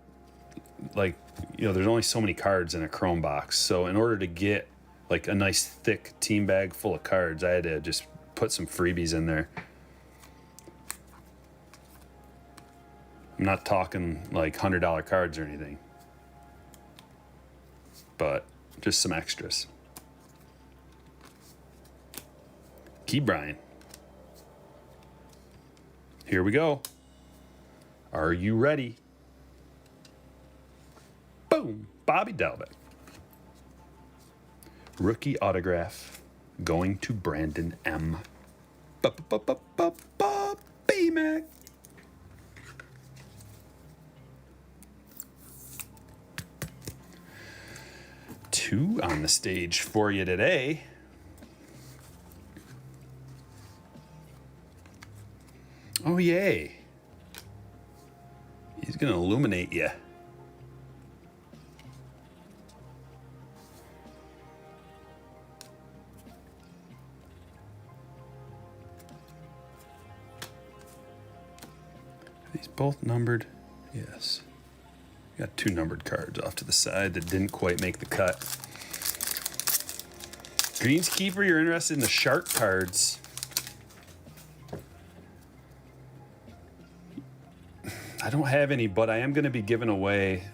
only so many cards in a Chrome box. So in order to get like a nice thick team bag full of cards, I had to just put some freebies in there. I'm not talking like $100 cards or anything, but just some extras. Key Brian. Here we go. Are you ready? Boom. Bobby Dalbec. Rookie autograph going to Brandon M. B-Mac. Two on the stage for you today. Oh, yay. He's going to illuminate you. Are these both numbered? Yes. Got 2 numbered cards off to the side that didn't quite make the cut. Greenskeeper, you're interested in the shark cards. I don't have any, but I am going to be giving away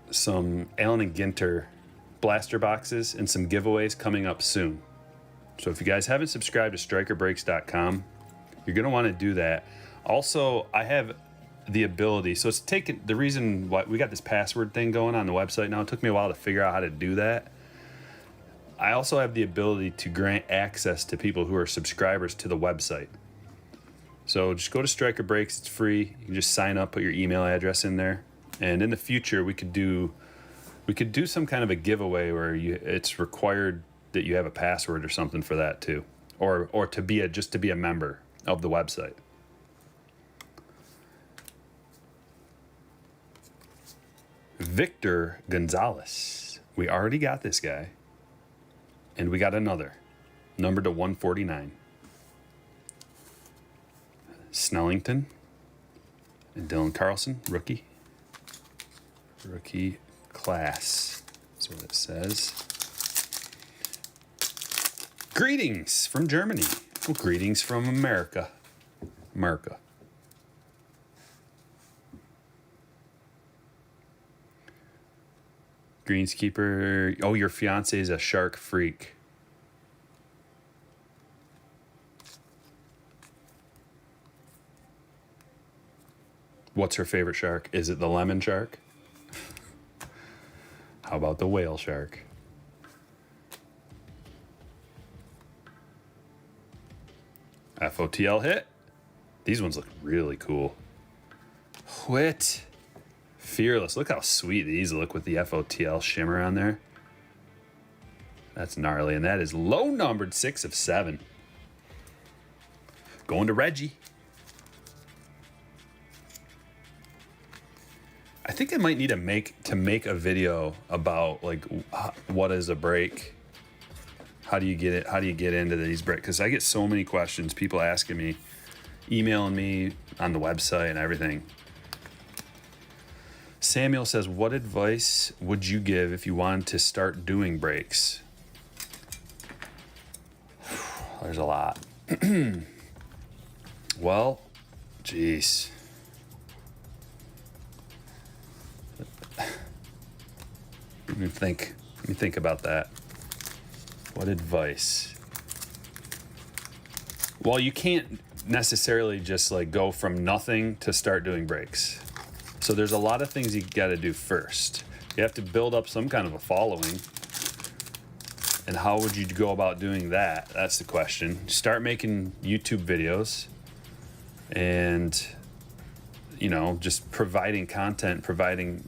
some Allen and Ginter blaster boxes and some giveaways coming up soon. So if you guys haven't subscribed to StrikerBreaks.com, you're going to want to do that. Also, I have the ability, so it's taken, the reason why we got this password thing going on the website now, it took me a while to figure out how to do that. I also have the ability to grant access to people who are subscribers to the website. So just go to Striker Breaks, it's free. You can just sign up, put your email address in there. And in the future, we could do some kind of a giveaway where it's required that you have a password or something for that too. Or to be a member of the website. Victor Gonzalez. We already got this guy. And we got another. Numbered to 149. Snellington. And Dylan Carlson, rookie. Rookie class. That's what it says. Greetings from Germany. Well, greetings from America. America. Greenskeeper. Oh, your fiance is a shark freak. What's her favorite shark? Is it the lemon shark? How about the whale shark? FOTL hit. These ones look really cool. What? Fearless. Look how sweet these look with the FOTL shimmer on there. That's gnarly. And that is low numbered 6 of 7. Going to Reggie. I think I might need to make a video about like what is a break? How do you get it? How do you get into these breaks? Because I get so many questions, people asking me, emailing me on the website and everything. Samuel says, what advice would you give if you wanted to start doing breaks? There's a lot. Well, geez. Let me think about that. What advice? Well, you can't necessarily just like go from nothing to start doing breaks. So there's a lot of things you got to do first. You have to build up some kind of a following. And how would you go about doing that? That's the question. Start making YouTube videos and, you know, just providing content,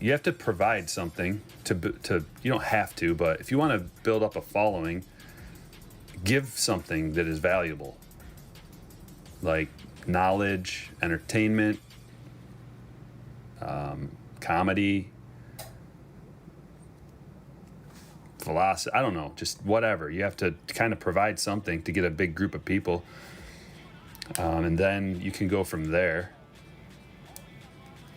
you have to provide something to you don't have to, but if you want to build up a following, give something that is valuable. Like, knowledge, entertainment, comedy, philosophy, I don't know, just whatever. You have to kind of provide something to get a big group of people. And then you can go from there.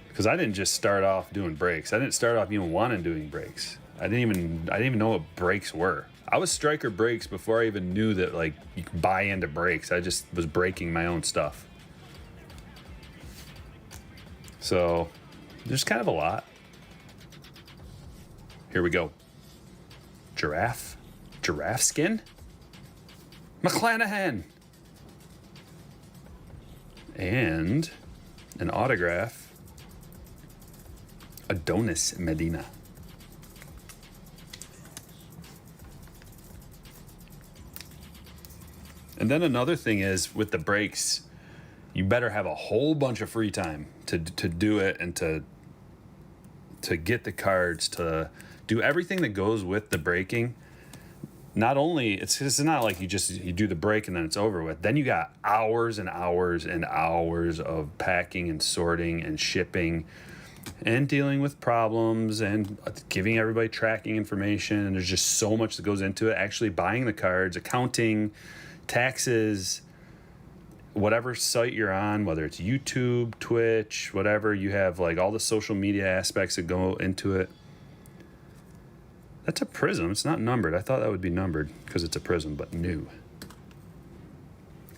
Because I didn't just start off doing breaks. I didn't start off even wanting doing breaks. I didn't even know what breaks were. I was striker breaks before I even knew that like you could buy into breaks. I just was breaking my own stuff. So there's kind of a lot. Here we go. Giraffe skin, McClanahan, and an autograph, Adonis Medina. And then another thing is with the breaks, you better have a whole bunch of free time to do it and to get the cards, to do everything that goes with the breaking. Not only, it's not like you do the break and then it's over with. Then you got hours and hours and hours of packing and sorting and shipping and dealing with problems and giving everybody tracking information. And there's just so much that goes into it. Actually buying the cards, accounting, taxes, whatever site you're on, whether it's YouTube, Twitch, whatever, you have like all the social media aspects that go into it. That's a Prizm. It's not numbered. I thought that would be numbered because it's a Prizm, but new.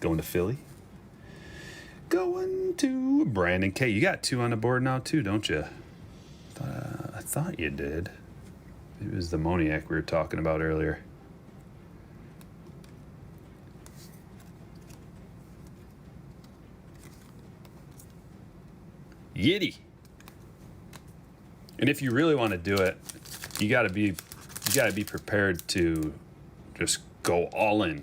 Going to Philly. Going to Brandon K. You got 2 on the board now too, don't you? I thought you did. It was the Moniac we were talking about earlier. Yiddy. And if you really want to do it, you got to be prepared to just go all in.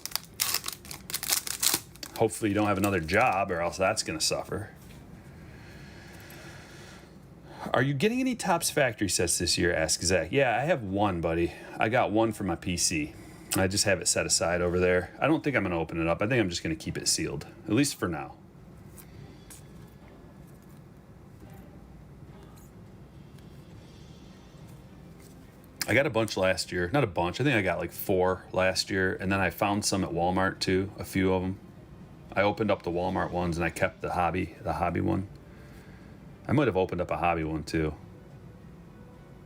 Hopefully you don't have another job or else that's going to suffer. Are you getting any Topps factory sets this year? Asked Zach. Yeah, I have one, buddy. I got one for my PC. I just have it set aside over there. I don't think I'm going to open it up. I think I'm just going to keep it sealed, at least for now. I got a bunch last year. Not a bunch. I think I got like 4 last year. And then I found some at Walmart too, a few of them. I opened up the Walmart ones and I kept the hobby one. I might have opened up a hobby one too.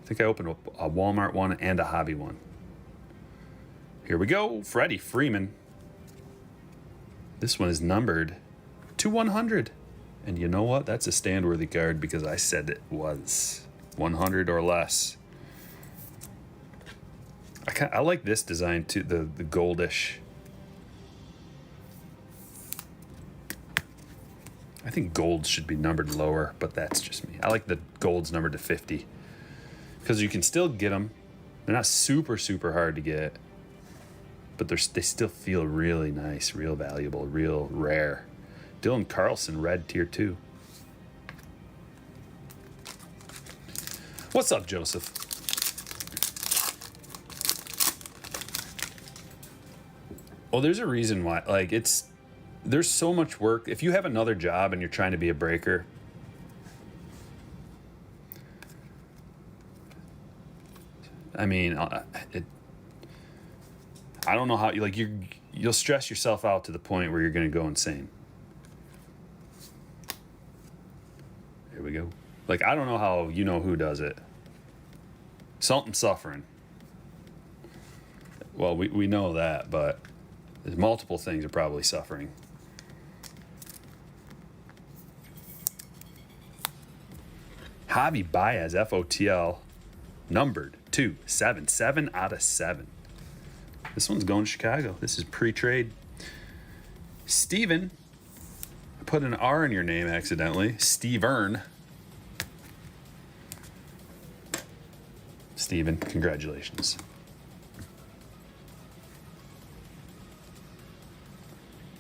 I think I opened up a Walmart one and a hobby one. Here we go. Freddie Freeman. This one is numbered to 100. And you know what? That's a stand-worthy card because I said it was 100 or less. I like this design too, the goldish. I think golds should be numbered lower, but that's just me. I like the golds numbered to 50 because you can still get them. They're not super, super hard to get, but they still feel really nice, real valuable, real rare. Dylan Carlson, red tier 2. What's up, Joseph? Well, there's a reason why. Like, there's so much work. If you have another job and you're trying to be a breaker, I mean, I don't know how. Like, you'll stress yourself out to the point where you're going to go insane. Here we go. Like, I don't know how you know who does it. Something's suffering. Well, we know that, but there's multiple things are probably suffering. Javi Baez, FOTL, numbered 277 out of 7. This one's going to Chicago. This is pre-trade. Steven, I put an R in your name accidentally. Stevern. Steven, congratulations.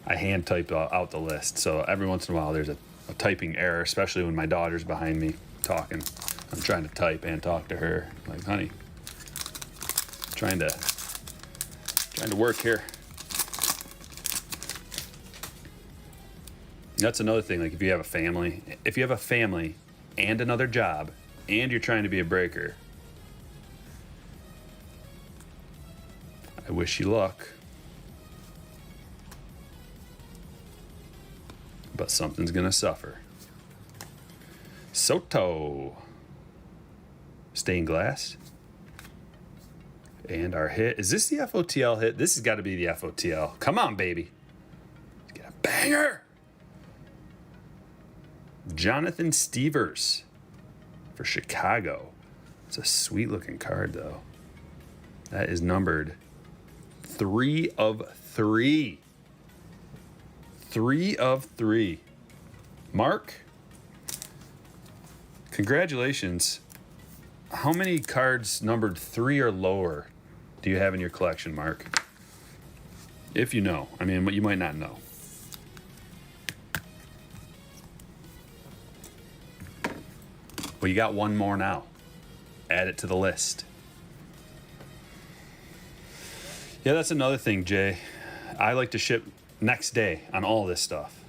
I hand type out the list, so every once in a while there's a typing error, especially when my daughter's behind me talking. I'm trying to type and talk to her. I'm like, honey, trying to work here. That's another thing. Like if you have a family and another job and you're trying to be a breaker, I wish you luck. But something's going to suffer. Soto. Stained glass. And our hit. Is this the FOTL hit? This has got to be the FOTL. Come on, baby. Let's get a banger. Jonathan Stevers for Chicago. It's a sweet looking card, though. That is numbered 3 of 3. 3 of 3. Mark, congratulations. How many cards numbered 3 or lower do you have in your collection, Mark? If you know. I mean, you might not know. Well, you got one more now. Add it to the list. Yeah, that's another thing, Jay. I like to ship next day on all this stuff.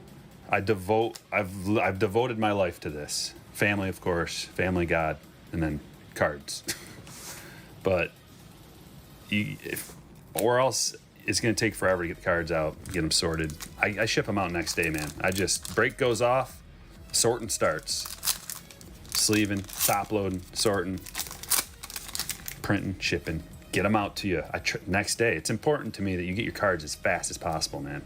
I've devoted my life to this. Family, of course, family, God, and then cards. But or else it's going to take forever to get the cards out, get them sorted. I ship them out next day, man. Break goes off, sorting starts. Sleeving, top loading, sorting, printing, shipping. Get them out to you next day. It's important to me that you get your cards as fast as possible, man.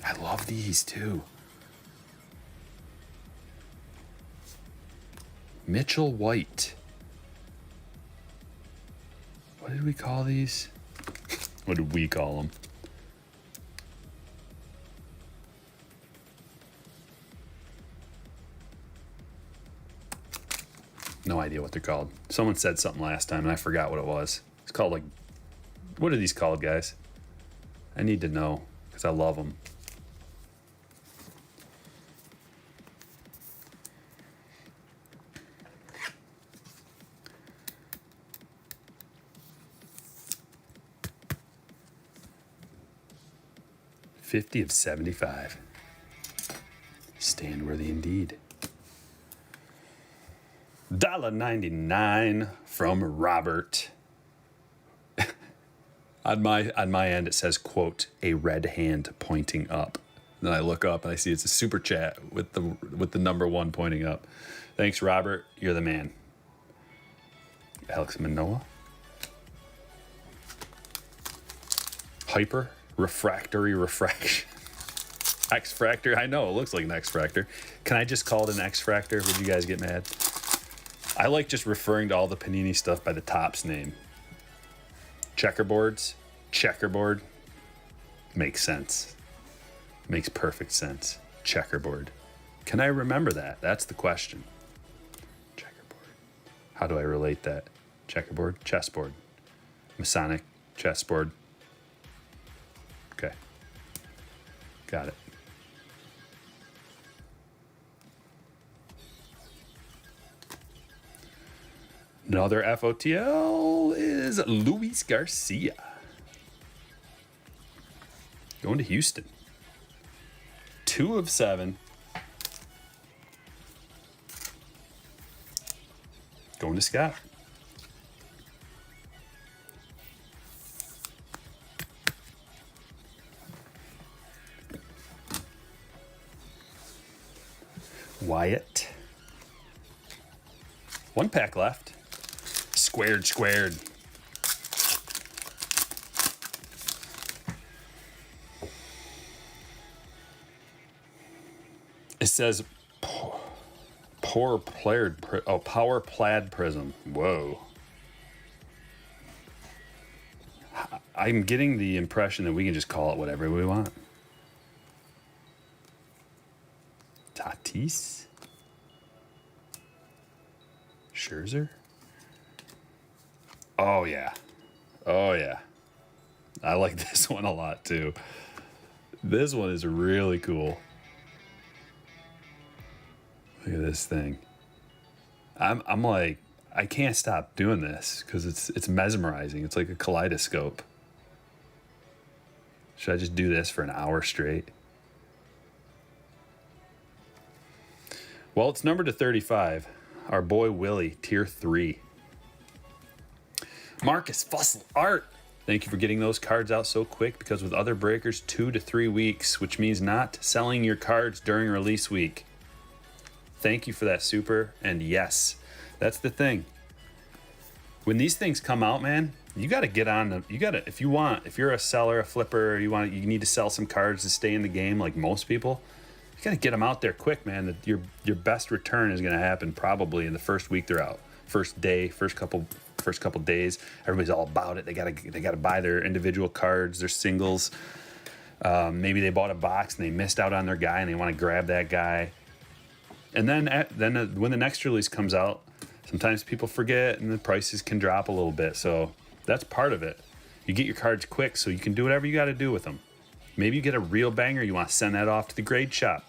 I love these too. Mitchell White. What did we call these? What did we call them? No idea what they're called. Someone said something last time and I forgot what it was. It's called like, what are these called, guys? I need to know because I love them. $50 of $75. Stand worthy indeed. $1.99 from Robert. on my end, it says, quote, a red hand pointing up. Then I look up and I see it's a super chat with the number 1 pointing up. Thanks, Robert. You're the man. Alex Manoah. Hyper refractory refraction. X-Fractor. I know, it looks like an X-Fractor. Can I just call it an X-Fractor? Would you guys get mad? I like just referring to all the Panini stuff by the Topps name. Checkerboards. Checkerboard. Makes sense. Makes perfect sense. Checkerboard. Can I remember that? That's the question. Checkerboard. How do I relate that? Checkerboard. Chessboard. Masonic. Chessboard. Okay. Got it. Another FOTL is Luis Garcia. Going to Houston. 2 of 7. Going to Scott. Wyatt. 1 pack left. Squared. It says power plaid Prizm. Whoa. I'm getting the impression that we can just call it whatever we want. Tatis. Scherzer. Oh yeah. I like this one a lot too. This one is really cool. Look at this thing. I'm like, I can't stop doing this because it's mesmerizing. It's like a kaleidoscope. Should I just do this for an hour straight? Well, it's numbered to 35. Our boy Willie, tier 3. Marcus Fussell Art. Thank you for getting those cards out so quick, because with other breakers, 2 to 3 weeks, which means not selling your cards during release week. Thank you for that, super. And yes, that's the thing. When these things come out, man, you got to get on them. You got to, if you're a seller, a flipper, you need to sell some cards to stay in the game like most people, you got to get them out there quick, man. Your best return is going to happen probably in the first week they're out. First day, first couple days, everybody's all about it. They gotta buy their individual cards, their singles. Maybe they bought a box and they missed out on their guy and they want to grab that guy. And then when the next release comes out, sometimes people forget and the prices can drop a little bit. So that's part of it. You get your cards quick so you can do whatever you got to do with them. Maybe you get a real banger, you want to send that off to the grade shop.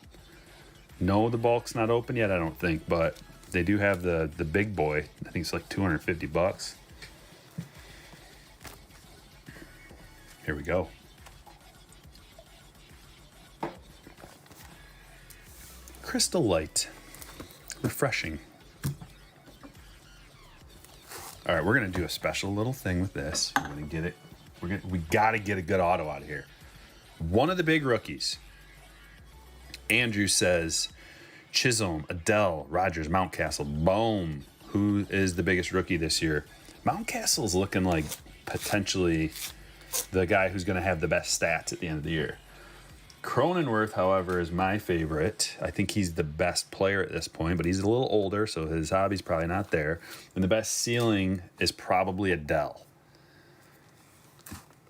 No, the bulk's not open yet, I don't think, but they do have the big boy. I think it's like $250. Here we go. Crystal Light. Refreshing. All right, we're going to do a special little thing with this. We're going to get it. We got to get a good auto out of here. One of the big rookies. Andrew says Chisholm, Adele, Rogers, Mountcastle. Boom. Who is the biggest rookie this year? Mountcastle's looking like potentially the guy who's going to have the best stats at the end of the year. Cronenworth, however, is my favorite. I think he's the best player at this point, but he's a little older, so his hobby's probably not there. And the best ceiling is probably Adele.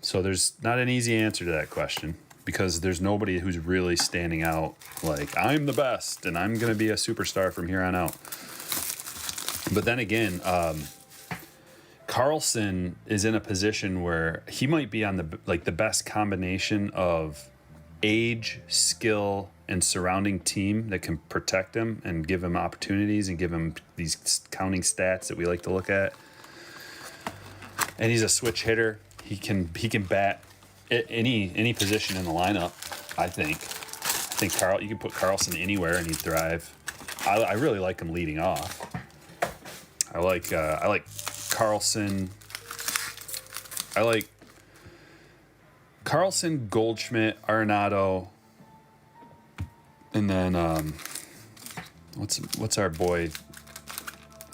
So there's not an easy answer to that question, because there's nobody who's really standing out like, I'm the best and I'm going to be a superstar from here on out. But then again, Carlson is in a position where he might be on the best combination of age, skill, and surrounding team that can protect him and give him opportunities and give him these counting stats that we like to look at. And he's a switch hitter. He can bat at any position in the lineup, I think. You can put Carlson anywhere and he'd thrive. I really like him leading off. I like Carlson. I like Carlson, Goldschmidt, Arenado, and then what's our boy?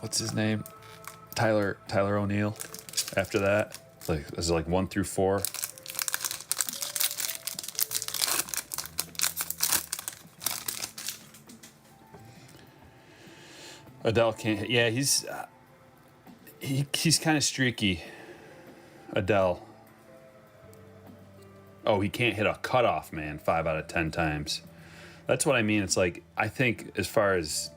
What's his name? Tyler O'Neill. After that, is it like 1 through 4? Adele can't hit. Yeah, he's kind of streaky. Adele. Oh, he can't hit a cutoff, man, 5 out of 10 times. That's what I mean. It's like, I think as far as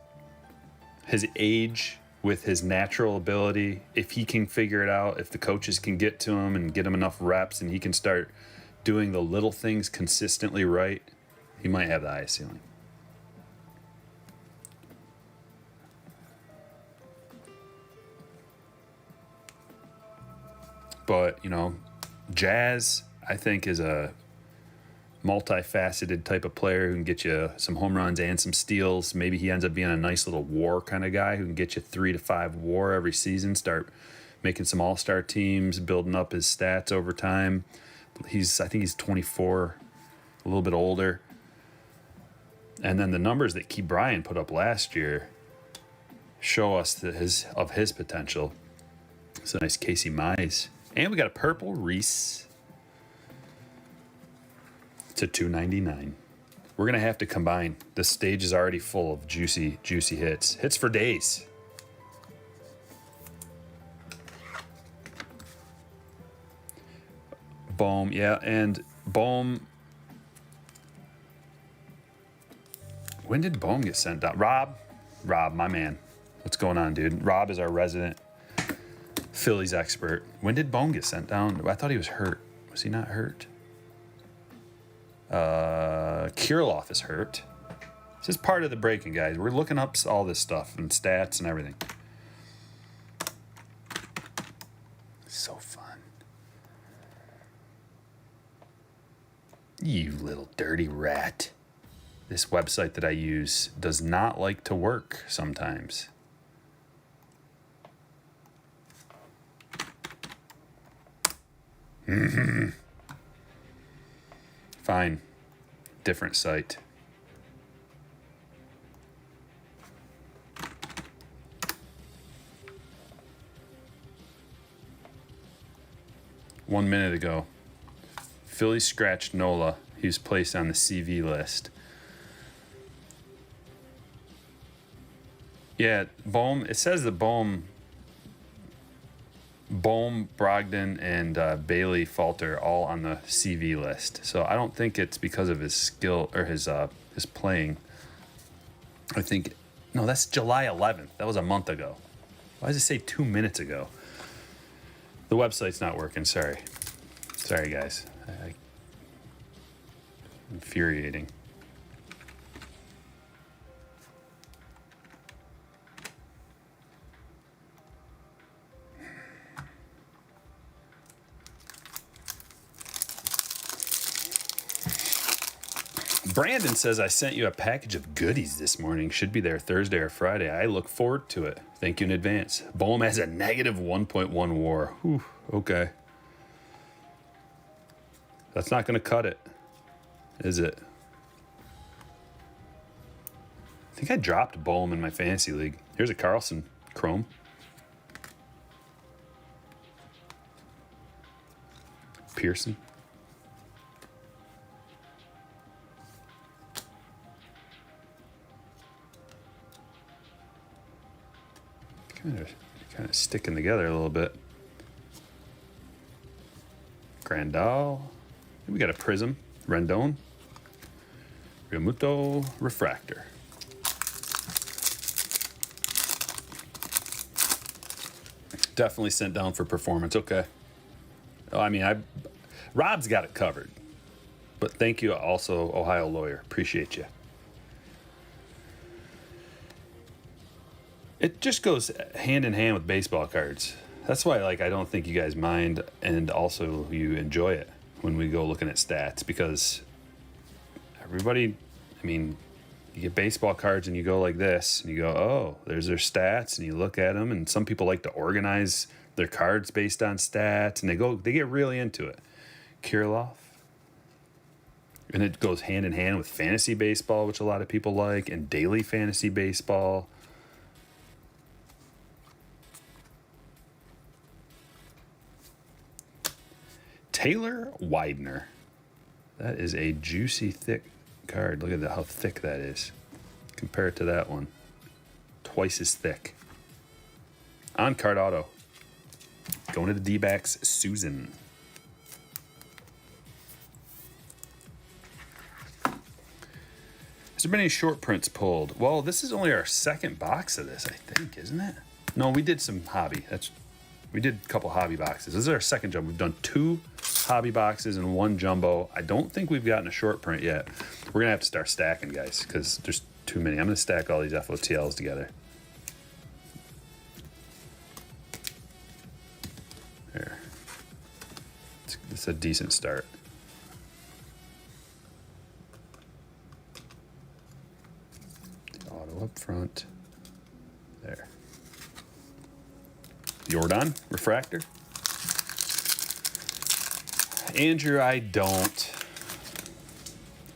his age with his natural ability, if he can figure it out, if the coaches can get to him and get him enough reps and he can start doing the little things consistently right, he might have the highest ceiling. But, Jazz, I think, is a multifaceted type of player who can get you some home runs and some steals. Maybe he ends up being a nice little WAR kind of guy who can get you 3 to 5 WAR every season, start making some all-star teams, building up his stats over time. I think he's 24, a little bit older. And then the numbers that Key Bryan put up last year show us his potential. It's a nice Casey Mize. And we got a purple Reese to $2.99. We're going to have to combine. This stage is already full of juicy hits. Hits for days. Bohm, yeah, and Bohm. When did Bohm get sent down? Rob, my man. What's going on, dude? Rob is our resident Phillies expert. When did Bohm get sent down? I thought he was hurt. Was he not hurt? Kirilloff is hurt. This is part of the breaking, guys. We're looking up all this stuff and stats and everything. so fun. You little dirty rat. This website that I use does not like to work sometimes. Fine. Different site. One minute ago, Philly scratched Nola. He was placed on the CV list. Yeah, Bohm. It says that Bohm, Brogdon, and Bailey Falter all on the CV list. So I don't think it's because of his skill or his playing. I think no, that's July 11th. That was a month ago. Why does it say 2 minutes ago? The website's not working. Sorry, guys. Infuriating. Brandon says, I sent you a package of goodies this morning. Should be there Thursday or Friday. I look forward to it. Thank you in advance. Bohm has a negative 1.1 WAR. Whew, okay. That's not going to cut it, is it? I think I dropped Bohm in my fantasy league. Here's a Carlson Chrome. Pearson. Kind of sticking together a little bit. Grandal. We got a Prizm. Rendon. Realmuto Refractor. Definitely sent down for performance. Okay. Oh, I mean, Rob's got it covered. But thank you also, Ohio Lawyer. Appreciate you. It just goes hand in hand with baseball cards. That's why, I don't think you guys mind, and also you enjoy it when we go looking at stats, because everybody, you get baseball cards and you go like this, and you go, oh, there's their stats, and you look at them, and some people like to organize their cards based on stats, and they get really into it. Kirilov. And it goes hand in hand with fantasy baseball, which a lot of people like, and daily fantasy baseball. Taylor Widener. That is a juicy, thick card. Look at how thick that is. Compare it to that one. Twice as thick. On card auto. Going to the D-backs, Susan. Has there been any short prints pulled? Well, this is only our second box of this, I think, isn't it? No, we did some hobby. We did a couple hobby boxes. This is our second jumbo. We've done 2 hobby boxes and 1 jumbo. I don't think we've gotten a short print yet. We're going to have to start stacking, guys, because there's too many. I'm going to stack all these FOTLs together. There. It's a decent start. The auto up front. There. Jordan Refractor. Andrew, I don't.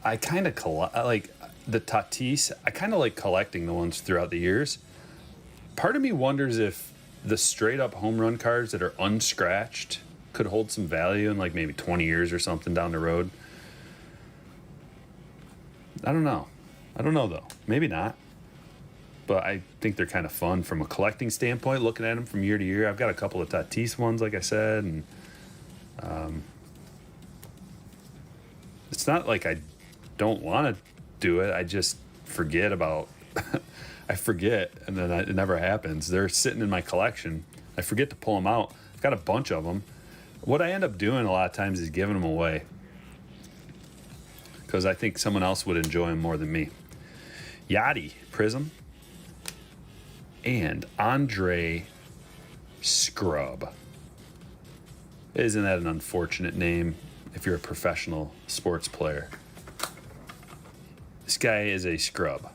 I kind of like the Tatis. I kind of like collecting the ones throughout the years. Part of me wonders if the straight up home run cards that are unscratched could hold some value in maybe 20 years or something down the road. I don't know though. Maybe not. But I think they're kind of fun from a collecting standpoint, looking at them from year to year. I've got a couple of Tatis ones, like I said, and it's not like I don't want to do it. I just forget about I forget, and then it never happens. They're sitting in my collection. I forget to pull them out. I've got a bunch of them. What I end up doing a lot of times is giving them away because I think someone else would enjoy them more than me. Yachty, Prizm. And Andre Scrub. Isn't that an unfortunate name if you're a professional sports player? This guy is a scrub.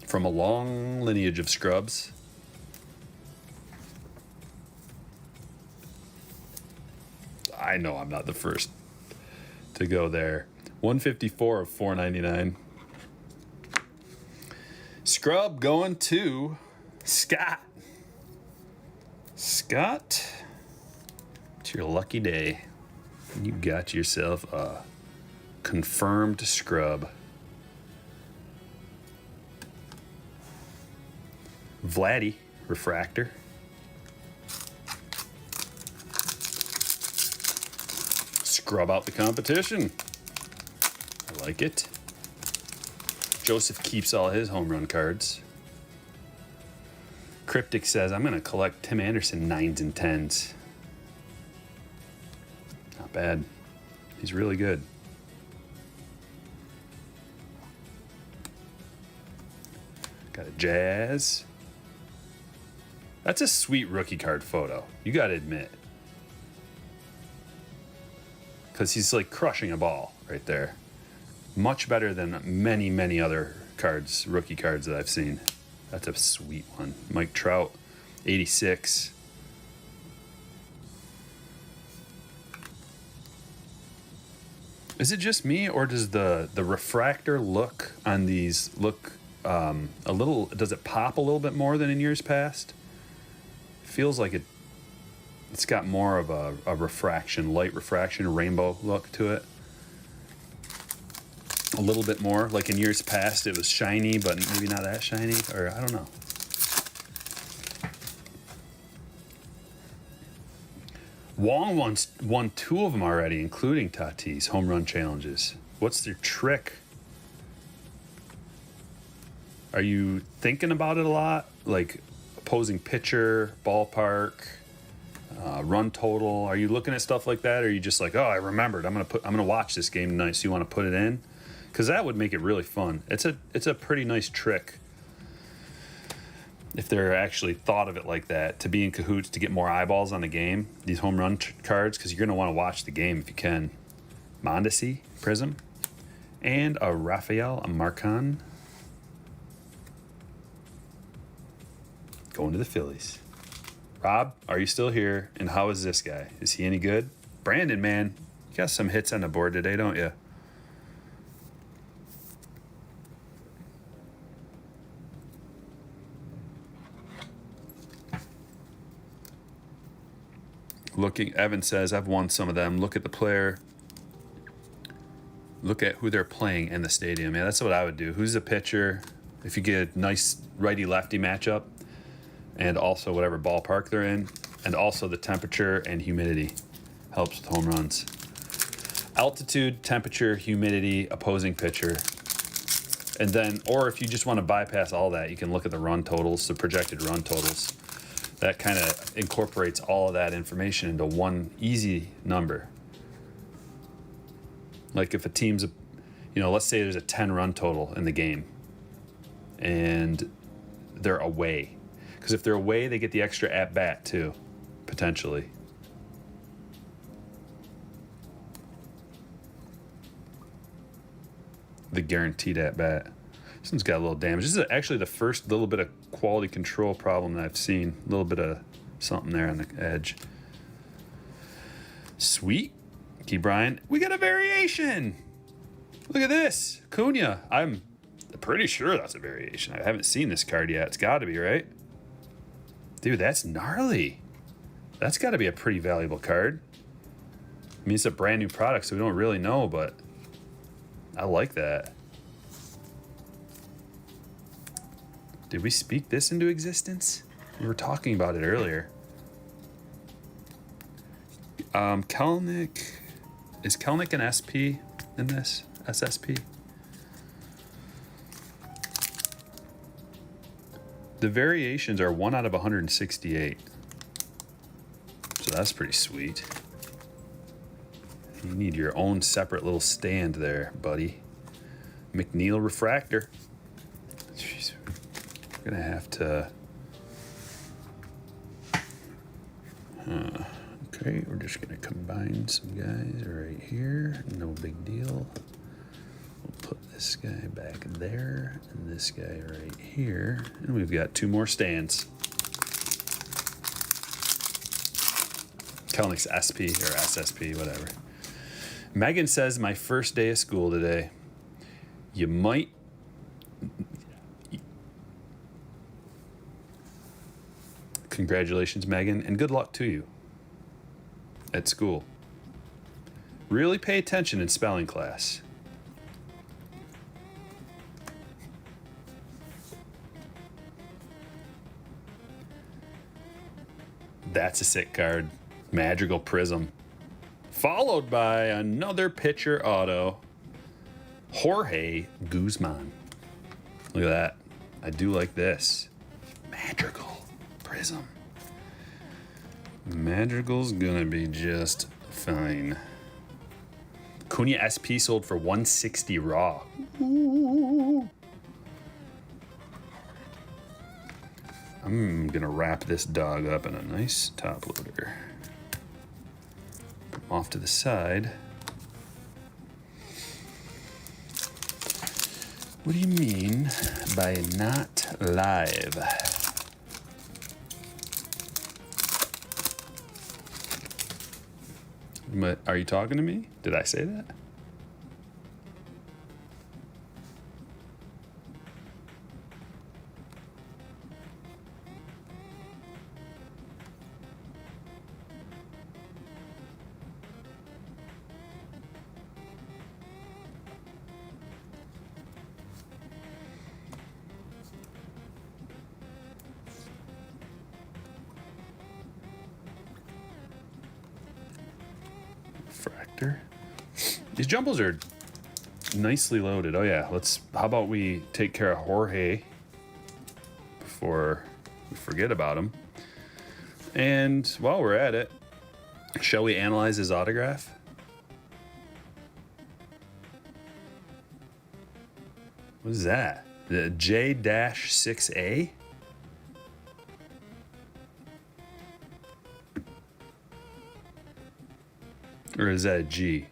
From a long lineage of scrubs. I know I'm not the first to go there. 154 of 499. Scrub going to Scott. Scott, it's your lucky day. You got yourself a confirmed scrub. Vladdy, refractor. Scrub out the competition. I like it. Joseph keeps all his home run cards. Cryptic says, I'm going to collect Tim Anderson 9s and 10s. Not bad. He's really good. Got a Jazz. That's a sweet rookie card photo. You got to admit. Because he's like crushing a ball right there. Much better than many, many other cards, rookie cards that I've seen. That's a sweet one. Mike Trout, 86. Is it just me, or does the refractor look on these look a little, does it pop a little bit more than in years past? Feels like it's got more of a refraction, light refraction, rainbow look to it. A little bit more. Like in years past, it was shiny, but maybe not that shiny, or I don't know. Wong won 2 of them already, including Tatis, home run challenges. What's their trick? Are you thinking about it a lot? Like opposing pitcher, ballpark, run total? Are you looking at stuff like that, or are you just like, oh, I remembered. I'm gonna watch this game tonight. So you want to put it in? Because that would make it really fun. It's a pretty nice trick if they're actually thought of it like that, to be in cahoots to get more eyeballs on the game, these home run cards, because you're going to want to watch the game if you can. Mondesi, Prizm, and a Rafael Marcan. Going to the Phillies. Rob, are you still here? And how is this guy? Is he any good? Brandon, man, you got some hits on the board today, don't you? Evan says, I've won some of them. Look at the player. Look at who they're playing in the stadium. Yeah, that's what I would do. Who's the pitcher? If you get a nice righty-lefty matchup, and also whatever ballpark they're in, and also the temperature and humidity helps with home runs. Altitude, temperature, humidity, opposing pitcher. And then, or if you just want to bypass all that, you can look at the run totals, the projected run totals. That kind of incorporates all of that information into one easy number. Like if a team's, let's say there's a 10 run total in the game and they're away. Because if they're away, they get the extra at bat too, potentially. The guaranteed at bat. This one's got a little damage. This is actually the first little bit of quality control problem that I've seen. A little bit of something there on the edge. Sweet. Key Brian. We got a variation. Look at this. Cunha. I'm pretty sure that's a variation. I haven't seen this card yet. It's got to be, right? Dude, that's gnarly. That's got to be a pretty valuable card. I mean, it's a brand new product, so we don't really know, but I like that. Did we speak this into existence? We were talking about it earlier. Kelnick. Is Kelnick an SP in this? SSP? The variations are 1 out of 168. So that's pretty sweet. You need your own separate little stand there, buddy. McNeil refractor. Jeez. We're gonna have to Okay, we're just going to combine some guys right here. No big deal. We'll put this guy back there and this guy right here. And we've got 2 more stands. Kelnick's SP or SSP, whatever. Megan says, my first day of school today. You might... Congratulations, Megan, and good luck to you at school. Really pay attention in spelling class. That's a sick card. Madrigal Prizm. Followed by another pitcher auto. Jorge Guzman. Look at that. I do like this. Madrigal Prizm. Madrigal's gonna be just fine. Cunha SP sold for 160 raw. Ooh. I'm gonna wrap this dog up in a nice top loader. Come off to the side. What do you mean by not live? Are you talking to me? Did I say that? Fractor. These jumbos are nicely loaded. Oh yeah, how about we take care of Jorge before we forget about him. And while we're at it, shall we analyze his autograph? What is that? The J-6A? Or is that a G?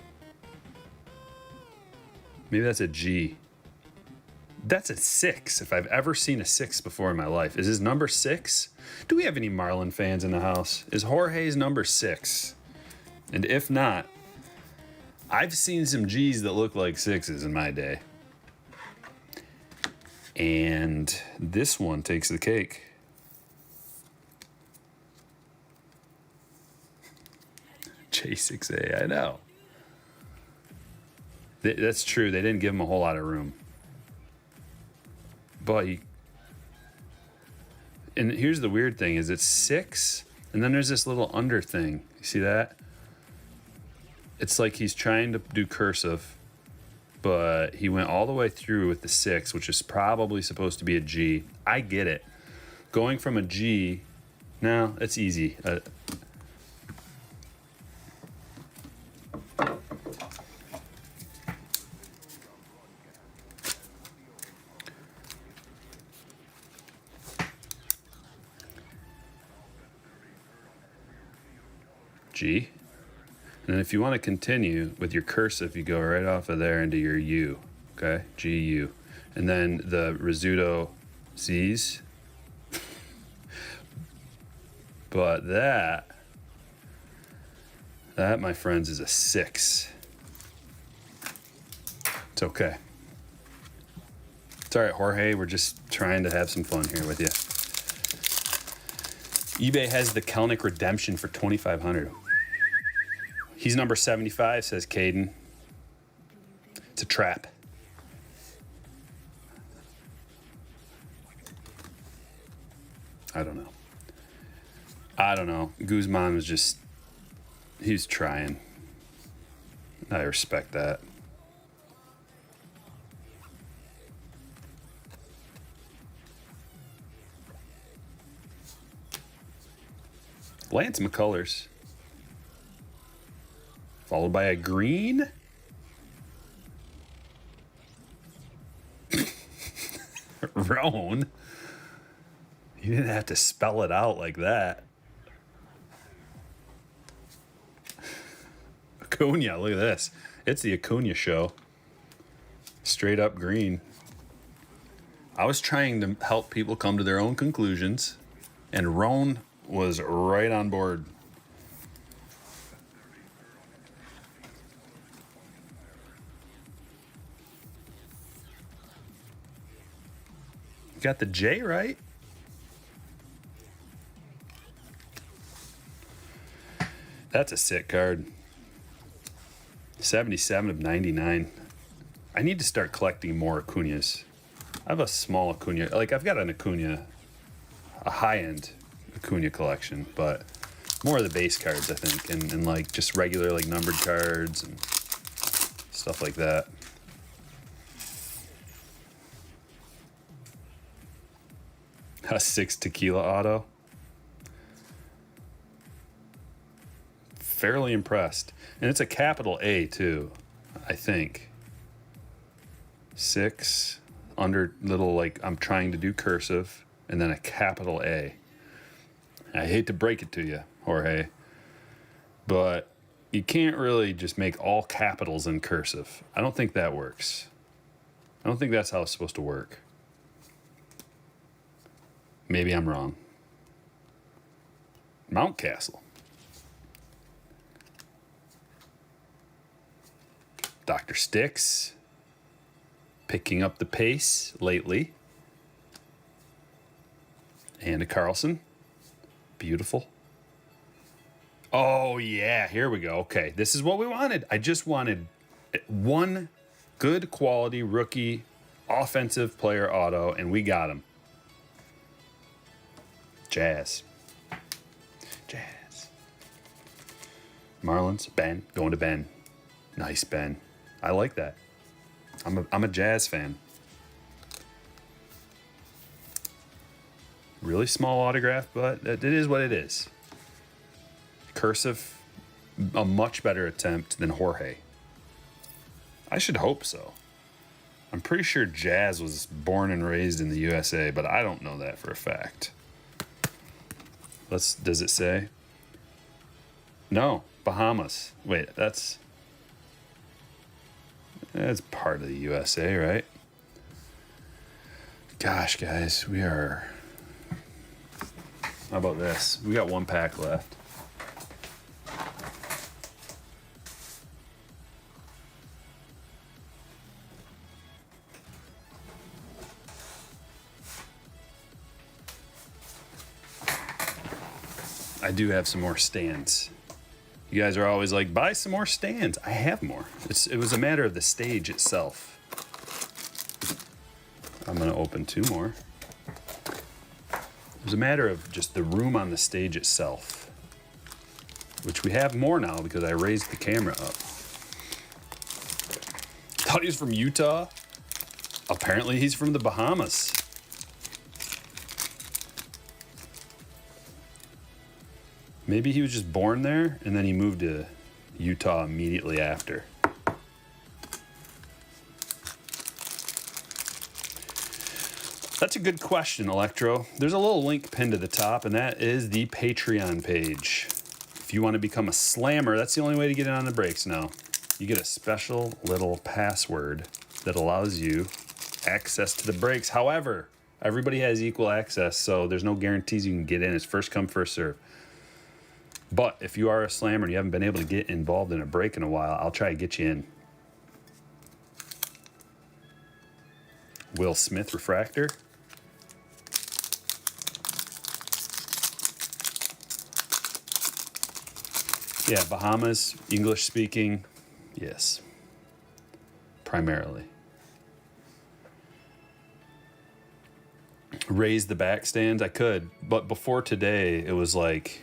Maybe that's a G. That's a 6, if I've ever seen a 6 before in my life. Is his number 6? Do we have any Marlin fans in the house? Is Jorge's number 6? And if not, I've seen some G's that look like 6s in my day. And this one takes the cake. J6A, I know. That's true. They didn't give him a whole lot of room. But and here's the weird thing is it's 6, and then there's this little under thing. You see that? It's like he's trying to do cursive, but he went all the way through with the 6, which is probably supposed to be a G. I get it. Going from a G, no, it's easy. G. And then if you want to continue with your cursive, you go right off of there into your U. Okay? G-U. And then the Rizzuto Z's. But that, my friends, is a 6. It's okay. It's all right, Jorge. We're just trying to have some fun here with you. eBay has the Kelnick redemption for $2,500. He's number 75, says Caden. It's a trap. I don't know. Guzman was just, he's trying. I respect that. Lance McCullers. Followed by a green. Roan. You didn't have to spell it out like that. Acuna, look at this. It's the Acuna show. Straight up green. I was trying to help people come to their own conclusions, and Roan was right on board. Got the J right. That's a sick card. 77 of 99. I need to start collecting more Acunas. I have a small Acuna. Like, I've got an Acuna, a high-end Acuna collection, but more of the base cards, I think, and like just regular like numbered cards and stuff like that. A 6 tequila auto. Fairly impressed. And it's a capital A too, I think. 6 under little, like, I'm trying to do cursive, and then a capital A. I hate to break it to you, Jorge, but you can't really just make all capitals in cursive. I don't think that works. I don't think that's how it's supposed to work. Maybe I'm wrong. Mountcastle. Dr. Sticks. Picking up the pace lately. And a Carlson. Beautiful. Oh, yeah. Here we go. Okay. This is what we wanted. I just wanted one good quality rookie offensive player auto, and we got him. Jazz. Marlins. Ben. Going to Ben. Nice, Ben. I like that. I'm a Jazz fan. Really small autograph, but it is what it is. Cursive, a much better attempt than Jorge. I should hope so. I'm pretty sure Jazz was born and raised in the USA, but I don't know that for a fact. Does it say? No, Bahamas. Wait, that's part of the USA, right? Gosh, guys, we are... How about this? We got one pack left. I do have some more stands. You guys are always like, buy some more stands. I have more. It was a matter of the stage itself. I'm going to open 2 more. It was a matter of just the room on the stage itself, which we have more now because I raised the camera up. Thought he was from Utah. Apparently he's from the Bahamas. Maybe he was just born there and then he moved to Utah immediately after. That's a good question, Electro. There's a little link pinned to the top, and that is the Patreon page. If you want to become a slammer, that's the only way to get in on the breaks now. You get a special little password that allows you access to the breaks. However, everybody has equal access, so there's no guarantees you can get in. It's first come, first serve. But if you are a slammer and you haven't been able to get involved in a break in a while, I'll try to get you in. Will Smith refractor. Yeah, Bahamas, English speaking, yes, primarily. Raise the back stands, I could, but before today, it was like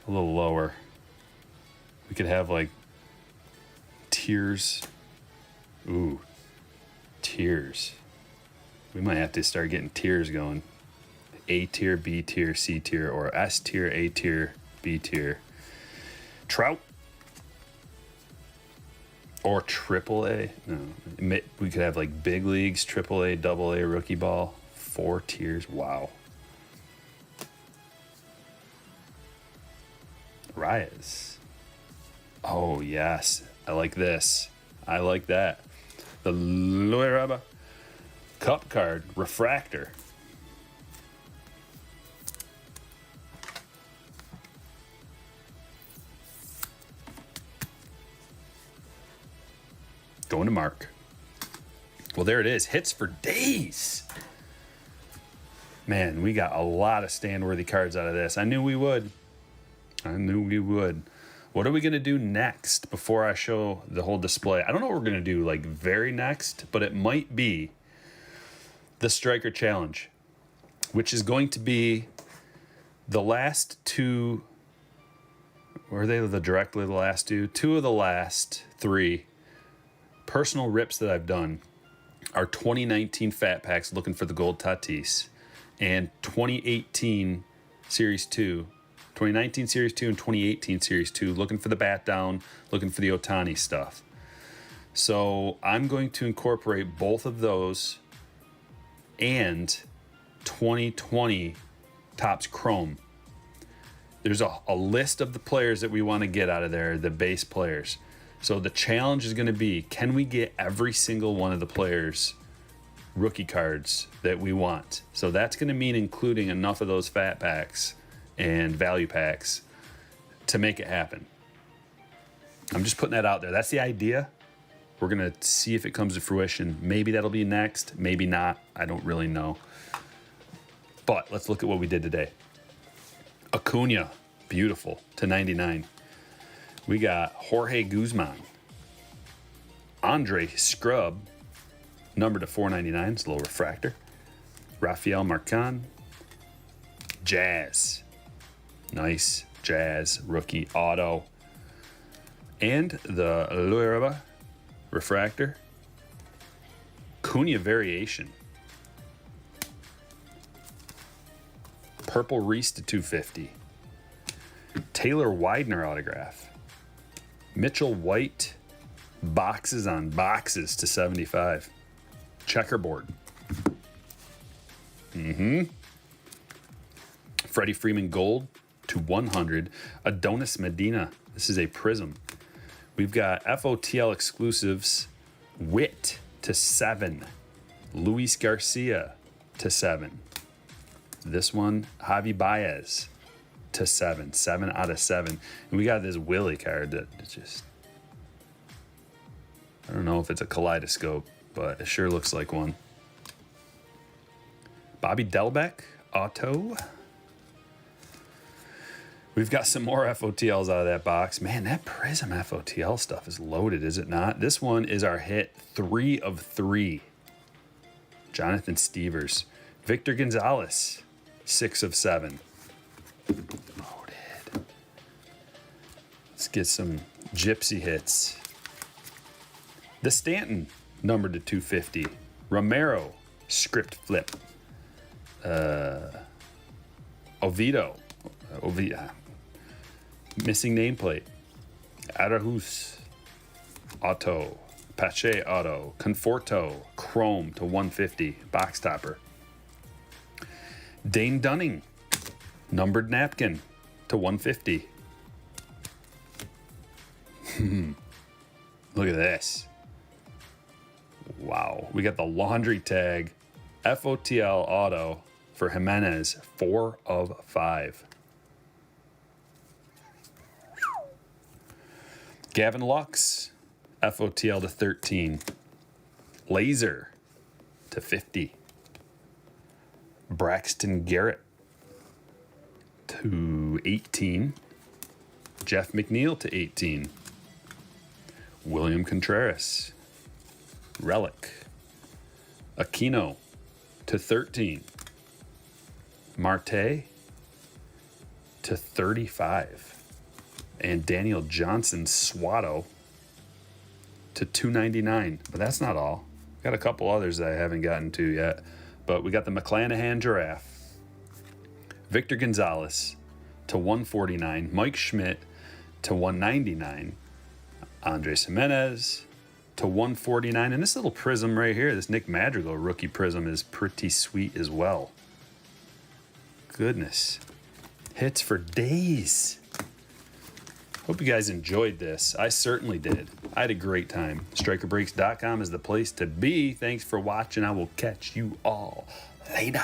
a little lower. We could have like tiers. Ooh, tiers. We might have to start getting tiers going. A tier, B tier, C tier, or S tier, A tier, B tier. Trout. Or triple A. No, we could have like big leagues, triple A, double A, rookie ball. 4 tiers. Wow. Reyes. Oh, yes. I like this. I like that. The Lueraba Cup card refractor. Going to Mark. Well, there it is. Hits for days. Man, we got a lot of stand-worthy cards out of this. I knew we would. What are we going to do next before I show the whole display? I don't know what we're going to do like very next, but it might be the Striker Challenge, which is going to be the last two. Were they directly the last two? Two of the last three personal rips that I've done are 2019 Fat Packs looking for the gold Tatis and 2018 Series 2. 2019 Series 2 and 2018 Series 2, looking for the bat down, looking for the Ohtani stuff. So I'm going to incorporate both of those and 2020 Topps Chrome. There's a list of the players that we want to get out of there, the base players. So the challenge is going to be, can we get every single one of the players' rookie cards that we want? So that's going to mean including enough of those Fat Packs and value packs to make it happen. I'm just putting that out there. That's the idea. We're going to see if it comes to fruition. Maybe that'll be next, maybe not. I don't really know. But let's look at what we did today. Acuna, beautiful, to 99. We got Jorge Guzman. Andre Scrub, number to 499. It's a little refractor. Rafael Marcan. Jazz. Nice Jazz rookie auto. And the Lueraba refractor. Cunha variation. Purple Reese to 250. Taylor Widener autograph. Mitchell White boxes on boxes to 75. Checkerboard. Freddie Freeman gold to 100. Adonis Medina. This is a Prizm. We've got FOTL exclusives. Witt to 7. Luis Garcia to 7. This one, Javi Baez to 7. 7 out of 7. And we got this Willie card that just, I don't know if it's a kaleidoscope, but it sure looks like one. Bobby Delbeck, auto. We've got some more FOTLs out of that box. Man, that Prizm FOTL stuff is loaded, is it not? This one is our hit 3 of 3. Jonathan Stevers. Victor Gonzalez, 6 of 7. Loaded. Let's get some gypsy hits. The Stanton, numbered to 250. Romero, script flip. Oviedo. Missing nameplate. Arahus, auto. Pache auto. Conforto, chrome to 150. Box topper. Dane Dunning, numbered napkin to 150. Look at this. Wow. We got the laundry tag FOTL auto for Jimenez, 4 of 5. Gavin Lux, FOTL to 13. Laser to 50. Braxton Garrett to 18. Jeff McNeil to 18. William Contreras. Relic. Aquino to 13. Marte to 35. And Daniel Johnson Swatto to 299. But that's not all. Got a couple others that I haven't gotten to yet. But we got the McClanahan Giraffe. Victor Gonzalez to 149. Mike Schmidt to 199. Andres Jimenez to 149. And this little Prizm right here, this Nick Madrigal rookie Prizm, is pretty sweet as well. Goodness. Hits for days. Hope you guys enjoyed this. I certainly did. I had a great time. StrikerBreaks.com is the place to be. Thanks for watching. I will catch you all later.